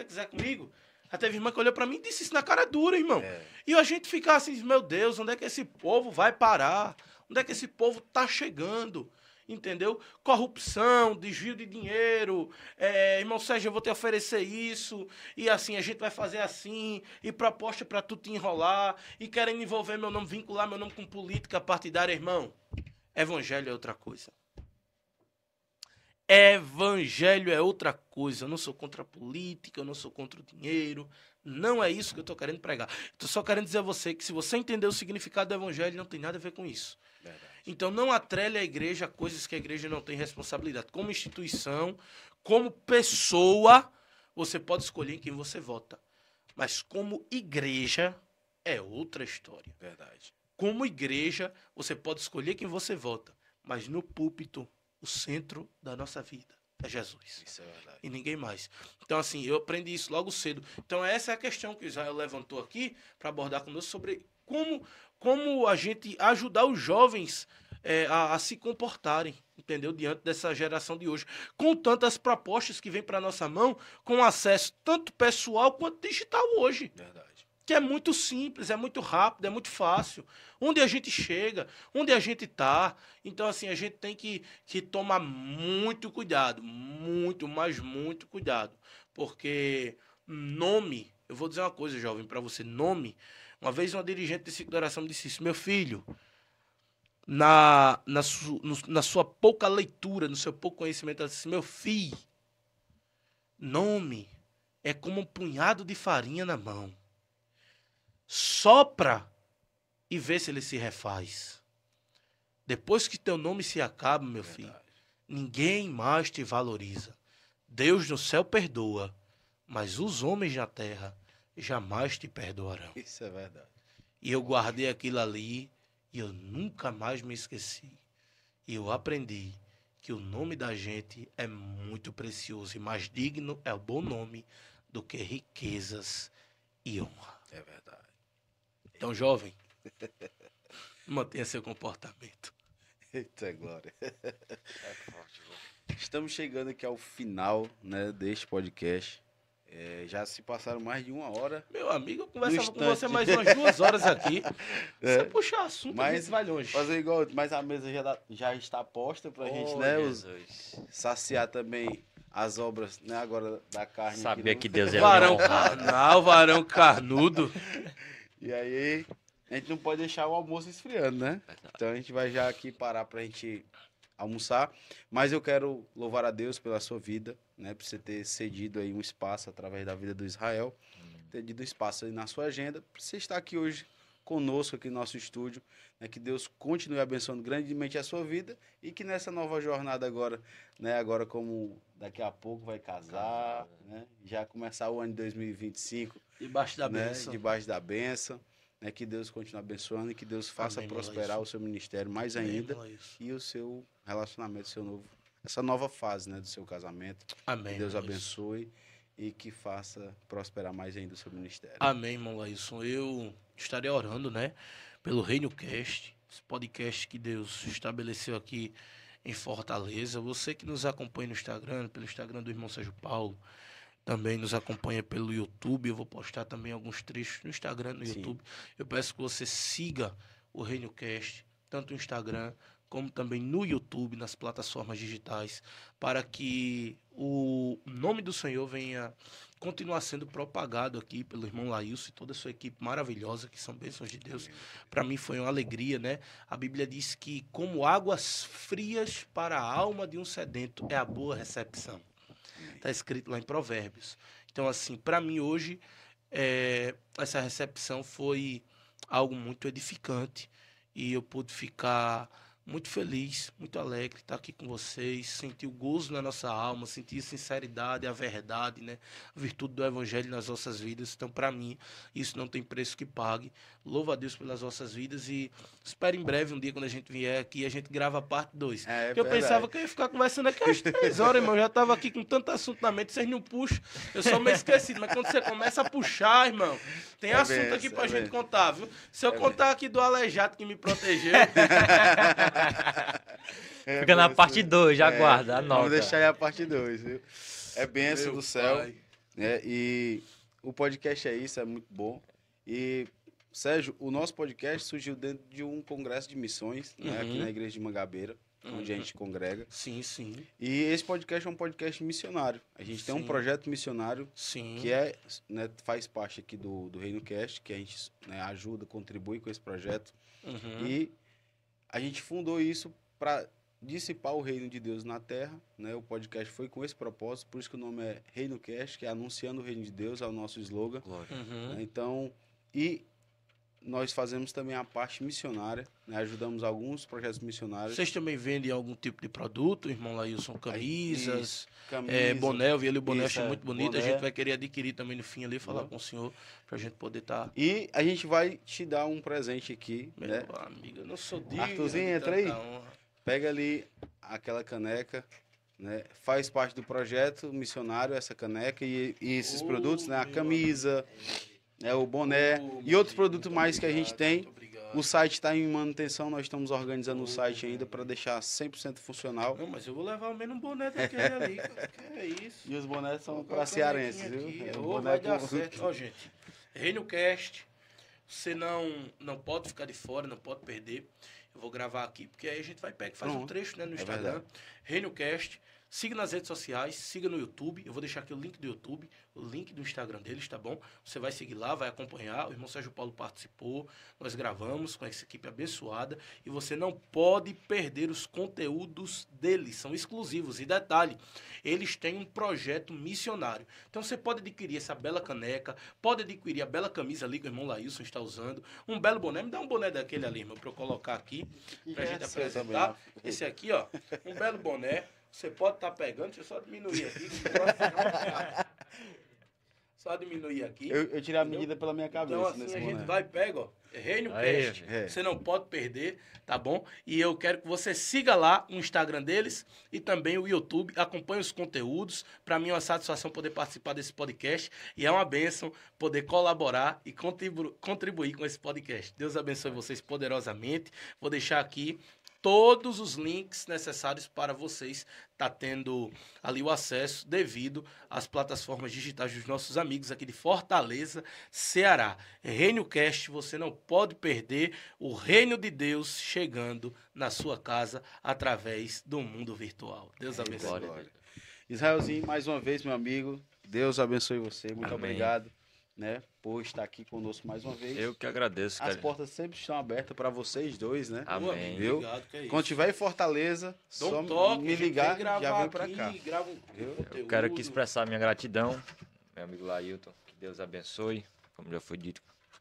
quiser comigo. Aí teve irmã que olhou para mim e disse isso na cara dura, irmão. E a gente fica assim, meu Deus, onde é que esse povo vai parar? Onde é que esse povo tá chegando? Entendeu? Corrupção, desvio de dinheiro, irmão Sérgio, eu vou te oferecer isso, e assim, a gente vai fazer assim, e proposta para tu te enrolar, e querem envolver meu nome, vincular meu nome com política partidária, irmão. Evangelho é outra coisa. Evangelho é outra coisa. Eu não sou contra a política, eu não sou contra o dinheiro. Não é isso que eu estou querendo pregar. Estou só querendo dizer a você que se você entender o significado do evangelho, não tem nada a ver com isso. Verdade. Então não atrele a igreja a coisas que a igreja não tem responsabilidade. Como instituição, como pessoa, você pode escolher em quem você vota. Mas como igreja, é outra história. Verdade. Como igreja, você pode escolher quem você vota. Mas no púlpito, o centro da nossa vida é Jesus. Isso é verdade. E ninguém mais. Então, assim, eu aprendi isso logo cedo. Então, essa é a questão que o Israel levantou aqui para abordar conosco sobre como a gente ajudar os jovens a se comportarem, entendeu? Diante dessa geração de hoje. Com tantas propostas que vêm para a nossa mão, com acesso tanto pessoal quanto digital hoje. Verdade. Que é muito simples, é muito rápido, é muito fácil. Onde a gente chega, onde a gente está. Então, assim, a gente tem que tomar muito cuidado. Muito, mas muito cuidado. Porque nome... Eu vou dizer uma coisa, jovem, para você. Nome... Uma vez uma dirigente de ciclo de oração me disse isso. Meu filho, na sua pouca leitura, no seu pouco conhecimento, ela disse, meu filho, nome é como um punhado de farinha na mão. Sopra e vê se ele se refaz. Depois que teu nome se acaba, meu filho, ninguém mais te valoriza. Deus no céu perdoa, mas os homens na terra jamais te perdoarão. Isso é verdade. E eu guardei aquilo ali e eu nunca mais me esqueci. E eu aprendi que o nome da gente é muito precioso e mais digno é o bom nome do que riquezas e honra. É verdade. Então, jovem, mantenha seu comportamento. Eita, glória. É forte, viu? Estamos chegando aqui ao final, né, deste podcast. Já se passaram mais de 1 hora. Meu amigo, eu conversava com instante. você mais umas 2 horas aqui. É. Você puxa assunto, a gente vai longe. fazer igual, mas a mesa já está posta pra gente, Oh, né? Jesus. Saciar também as obras, né? Agora da carne. Sabia aqui que no- Deus é Varão honrado. carnal, varão carnudo. E aí, a gente não pode deixar o almoço esfriando, né? Então a gente vai já aqui parar pra gente almoçar. Mas eu quero louvar a Deus pela sua vida, né? Por você ter cedido aí um espaço através da vida do Israel. Ter cedido um espaço aí na sua agenda. Pra você estar aqui hoje conosco, aqui no nosso estúdio. Né? Que Deus continue abençoando grandemente a sua vida. E que nessa nova jornada agora, né? Agora como daqui a pouco vai casar, né? Já começar o ano de 2025, Debaixo da né? bênção. Debaixo da bênção. Né? Que Deus continue abençoando e que Deus faça Amém, prosperar Laís. o seu ministério mais Amém, ainda. Laís. E o seu relacionamento, essa nova fase, né? Do seu casamento. Amém. Que Deus Laís. abençoe e que faça prosperar mais ainda o seu ministério. Amém, irmão Laílson. Eu estarei orando, né? Pelo Reino Cast, esse podcast que Deus estabeleceu aqui em Fortaleza. Você que nos acompanha no Instagram, pelo Instagram do irmão Sérgio Paulo, também nos acompanha pelo YouTube. Eu vou postar também alguns trechos no Instagram, no Sim. YouTube. Eu peço que você siga o Reino Cast, tanto no Instagram como também no YouTube, nas plataformas digitais, para que o nome do Senhor venha continuar sendo propagado aqui pelo irmão Laílson e toda a sua equipe maravilhosa, que são bênçãos de Deus. Para mim foi uma alegria, né? A Bíblia diz que como águas frias para a alma de um sedento é a boa recepção. Está escrito lá em Provérbios. Então, assim, para mim hoje, essa recepção foi algo muito edificante e eu pude ficar muito feliz, muito alegre, estar aqui com vocês, sentir o gozo na nossa alma, sentir a sinceridade, a verdade, né? A virtude do Evangelho nas nossas vidas. Então, para mim, isso não tem preço que pague. Louvo a Deus pelas vossas vidas e espero em breve, um dia, quando a gente vier aqui, a gente grava a parte 2. Porque eu pensava que eu ia ficar conversando aqui às 3 horas, irmão. Eu já estava aqui com tanto assunto na mente, vocês não puxam. Eu sou meio esquecido, mas quando você começa a puxar, irmão, tem assunto aqui pra gente contar, viu? Se eu contar aqui do aleijado que me protegeu... Fica na parte 2, já aguarda, anota. Vamos deixar aí a parte 2, viu? É bênção Meu do céu. pai. Né? E o podcast é isso, é muito bom. E, Sérgio, o nosso podcast surgiu dentro de um congresso de missões, né? Aqui na igreja de Mangabeira, onde a gente congrega. Sim, sim, E esse podcast é um podcast missionário. A gente tem um Sim. projeto missionário sim. que né, faz parte aqui do Reino Cast, que a gente, né, ajuda, contribui com esse projeto. Uhum. E a gente fundou isso para dissipar o reino de Deus na terra, né? O podcast foi com esse propósito, por isso que o nome é Reino Cast, que é anunciando o reino de Deus, é o nosso slogan. Glória. Uhum. Né? Então, e nós fazemos também a parte missionária, né? Ajudamos alguns projetos missionários. Vocês também vendem algum tipo de produto, irmão Laílson? Camisas, Isso, camisa, boné, eu vi ali o boné, isso, achei muito bonito. A boné. gente vai querer adquirir também no fim ali, falar com o senhor, pra gente poder estar... E a gente vai te dar um presente aqui, Meu né? amigo, eu não sou digno Arthurzinho, de entra aí. tanta honra. Pega ali aquela caneca, né? Faz parte do projeto missionário essa caneca e esses produtos, né? A meu camisa, né? O boné e outros produtos mais que a gente tem. O site está em manutenção, nós estamos organizando o site ainda para deixar 100% funcional. Não, mas eu vou levar ao menos um boné daquele ali, cara. Que é isso? E os bonés são Vou para colocar cearenses, aqui, viu? É um Ô, boné vai dar com- certo. Ó, gente, Reino Cast, você não pode ficar de fora, não pode perder. Eu vou gravar aqui, porque aí a gente vai pegar e faz um Pronto. trecho, né, no É Instagram. verdade. Reino Cast. Siga nas redes sociais, siga no YouTube. Eu vou deixar aqui o link do YouTube, o link do Instagram deles, tá bom? Você vai seguir lá, vai acompanhar. O irmão Sérgio Paulo participou, nós gravamos com essa equipe abençoada. E você não pode perder os conteúdos deles, são exclusivos. E detalhe, eles têm um projeto missionário. Então você pode adquirir essa bela caneca, pode adquirir a bela camisa ali que o irmão Laílson está usando. Um belo boné, me dá um boné daquele ali, irmão, para eu colocar aqui, pra gente seu apresentar. também, Esse aqui, ó, um belo boné. Você pode estar pegando, deixa eu só diminuir aqui. Só diminuir aqui. Eu tirei a medida pela minha cabeça Então, assim, nesse a gente boné. vai, pega, ó. Reino Aí, Cast. é. Você não pode perder, tá bom? E eu quero que você siga lá o Instagram deles e também o YouTube. Acompanhe os conteúdos. Para mim é uma satisfação poder participar desse podcast. E é uma bênção poder colaborar e contribuir com esse podcast. Deus abençoe vocês poderosamente. Vou deixar aqui todos os links necessários para vocês estar tendo ali o acesso devido às plataformas digitais dos nossos amigos aqui de Fortaleza, Ceará. ReinoCast, você não pode perder o reino de Deus chegando na sua casa através do mundo virtual. Deus abençoe. Glória. Israelzinho, mais uma vez, meu amigo, Deus abençoe você. Muito Amém. obrigado, né, por estar aqui conosco mais uma vez. Eu que agradeço, As cara. portas sempre estão abertas para vocês dois, né? Amém. Viu? Obrigado, que é isso. Quando tiver em Fortaleza, Dá um só toque, me a gente ligar, vem já gravar vem pra aqui, cá. grava um Viu? conteúdo. Eu quero aqui expressar minha gratidão, meu amigo Lailton. Que Deus abençoe, como já foi dito.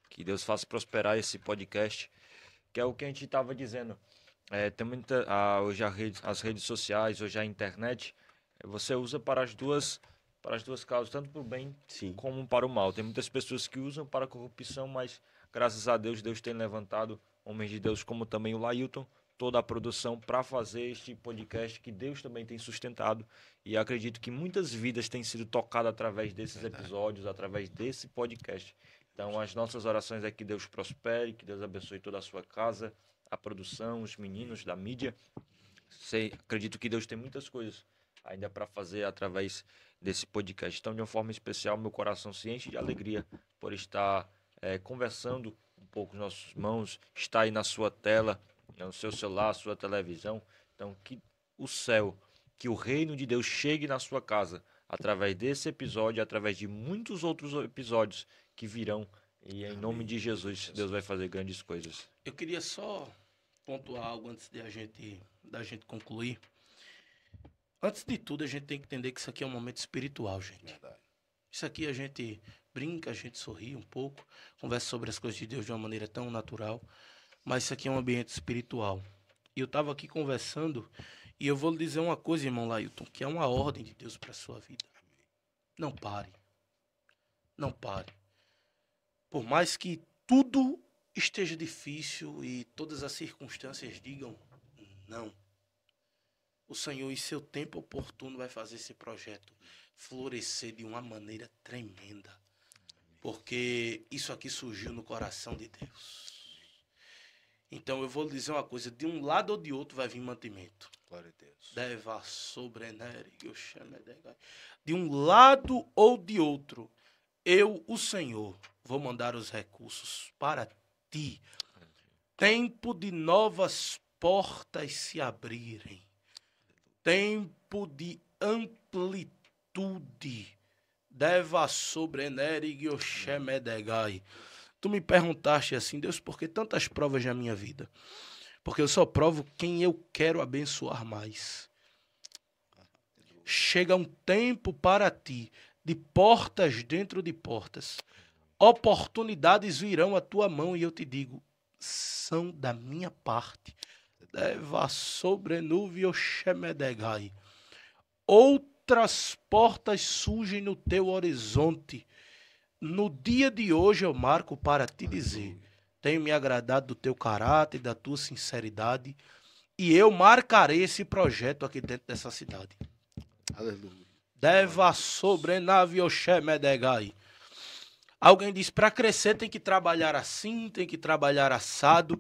Que Deus faça prosperar esse podcast, que é o que a gente estava dizendo. Tem muita, hoje as redes sociais, hoje a internet, você usa para as duas causas, tanto para o bem Sim. como para o mal. Tem muitas pessoas que usam para a corrupção, mas graças a Deus, Deus tem levantado homens de Deus como também o Lailton, toda a produção para fazer este podcast que Deus também tem sustentado. E acredito que muitas vidas têm sido tocadas através desses episódios, através desse podcast. Então, as nossas orações é que Deus prospere, que Deus abençoe toda a sua casa, a produção, os meninos da mídia. Acredito que Deus tem muitas coisas ainda para fazer através desse podcast. Então, de uma forma especial, meu coração se enche de alegria por estar conversando um pouco com nossos irmãos, estar aí na sua tela, no seu celular, sua televisão. Então, que o céu, que o reino de Deus chegue na sua casa através desse episódio, através de muitos outros episódios que virão. E em nome de Jesus, Deus vai fazer grandes coisas. Eu queria só pontuar algo antes da gente concluir. Antes de tudo, a gente tem que entender que isso aqui é um momento espiritual, gente. Verdade. Isso aqui a gente brinca, a gente sorri um pouco, conversa sobre as coisas de Deus de uma maneira tão natural, mas isso aqui é um ambiente espiritual. E eu estava aqui conversando e eu vou lhe dizer uma coisa, irmão Lailton, que é uma ordem de Deus para a sua vida. Não pare. Não pare. Por mais que tudo esteja difícil e todas as circunstâncias digam não, o Senhor, em seu tempo oportuno, vai fazer esse projeto florescer de uma maneira tremenda. Porque isso aqui surgiu no coração de Deus. Então, eu vou lhe dizer uma coisa. De um lado ou de outro vai vir mantimento. Glória a Deus. De um lado ou de outro, eu, o Senhor, vou mandar os recursos para ti. Tempo de novas portas se abrirem. Tempo de amplitude. Deva sobrenerig Oxemedegai. Tu me perguntaste assim, Deus, por que tantas provas na minha vida? Porque eu só provo quem eu quero abençoar mais. Chega um tempo para ti, de portas dentro de portas. Oportunidades virão à tua mão e eu te digo, são da minha parte. Deva sobrenúvel Oxemedegai. Outras portas surgem no teu horizonte. No dia de hoje eu marco para te dizer, tenho me agradado do teu caráter, da tua sinceridade, e eu marcarei esse projeto aqui dentro dessa cidade. Aleluia. Deva sobrenave Oxemedegai. Alguém diz, para crescer tem que trabalhar assim, tem que trabalhar assado,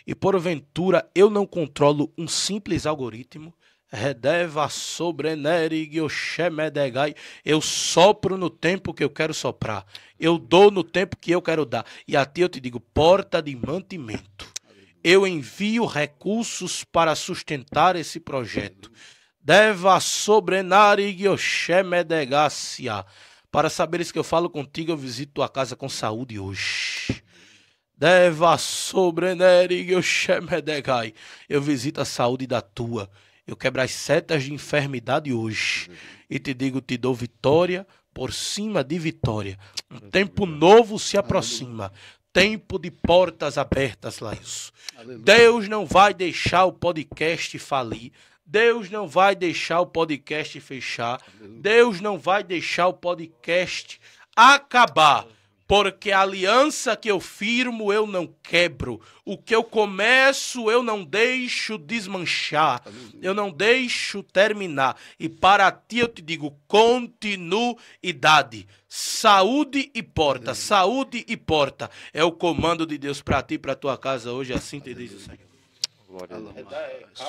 e porventura eu não controlo um simples algoritmo. Redeva sobrenerig Oxemedegai. Eu sopro no tempo que eu quero soprar. Eu dou no tempo que eu quero dar. E a ti eu te digo, porta de mantimento. Eu envio recursos para sustentar esse projeto. Deva sobrenarig Oxemedegácia. Para saberes que eu falo contigo, eu visito tua casa com saúde hoje. Deva sobrenerig Oxemedegai. Eu visito a saúde da tua. Eu quebro as setas de enfermidade hoje. E te digo, te dou vitória por cima de vitória. Um tempo novo se aproxima. Tempo de portas abertas, Laís. Deus não vai deixar o podcast falir. Deus não vai deixar o podcast fechar. Deus não vai deixar o podcast acabar. Porque a aliança que eu firmo, eu não quebro. O que eu começo, eu não deixo desmanchar. Eu não deixo terminar. E para ti eu te digo, continuidade. Saúde e porta. Saúde e porta. É o comando de Deus para ti e para tua casa hoje. Assim te diz o Senhor. Glória a Deus.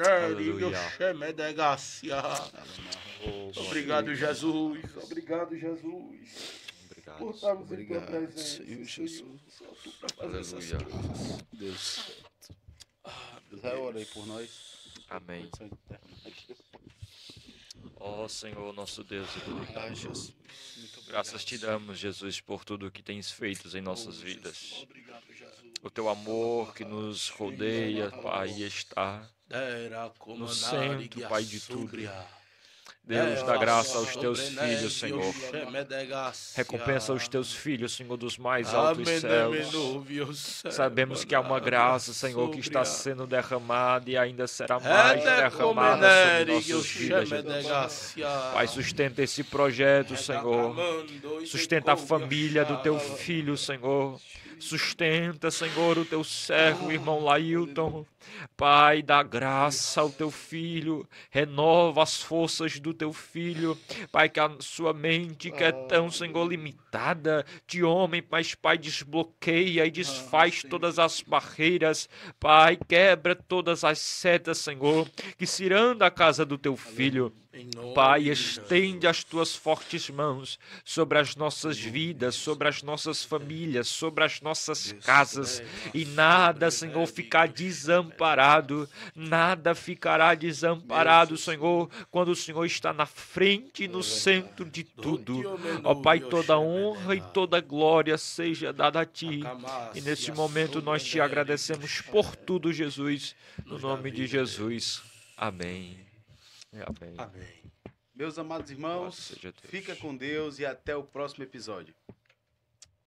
Aleluia. Obrigado, Jesus. Obrigado, Jesus. Por estarmos em tua presença, Senhor Jesus. Só tu pra fazer essas Aleluia. coisas. Deus. Deus vai orar aí por nós. Amém. Ó Senhor, nosso Deus e Pai. Ah, Jesus. Muito obrigado. Graças te damos, Jesus, por tudo que tens feito em nossas vidas. Obrigado, Jesus. O teu amor que nos rodeia, Pai, está no centro, Pai, de tudo. Deus, dá graça aos teus filhos, Senhor. Recompensa os teus filhos, Senhor, dos mais altos céus. Sabemos que há uma graça, Senhor, que está sendo derramada e ainda será mais derramada sobre nossas vidas, Jesus. Pai, sustenta esse projeto, Senhor. Sustenta a família do teu filho, Senhor. Sustenta, Senhor, o teu servo, o irmão Lailton. Pai, dá graça ao teu filho. Renova as forças do teu filho. Pai, que a sua mente, que é tão, Senhor, limitada de homem, mas, Pai, desbloqueia e desfaz todas as barreiras. Pai, quebra todas as setas, Senhor, que ciranda a casa do teu filho. Pai, estende as tuas fortes mãos sobre as nossas vidas, sobre as nossas famílias, sobre as nossas casas, e nada, Senhor, ficar desamparado, nada ficará desamparado, Senhor, quando o Senhor está na frente e no centro de tudo. Ó Pai, toda honra e toda glória seja dada a Ti, e neste momento nós Te agradecemos por tudo, Jesus, no nome de Jesus. Amém. Amém. Amém. Meus amados Louvado irmãos, seja Deus. fica com Deus e até o próximo episódio.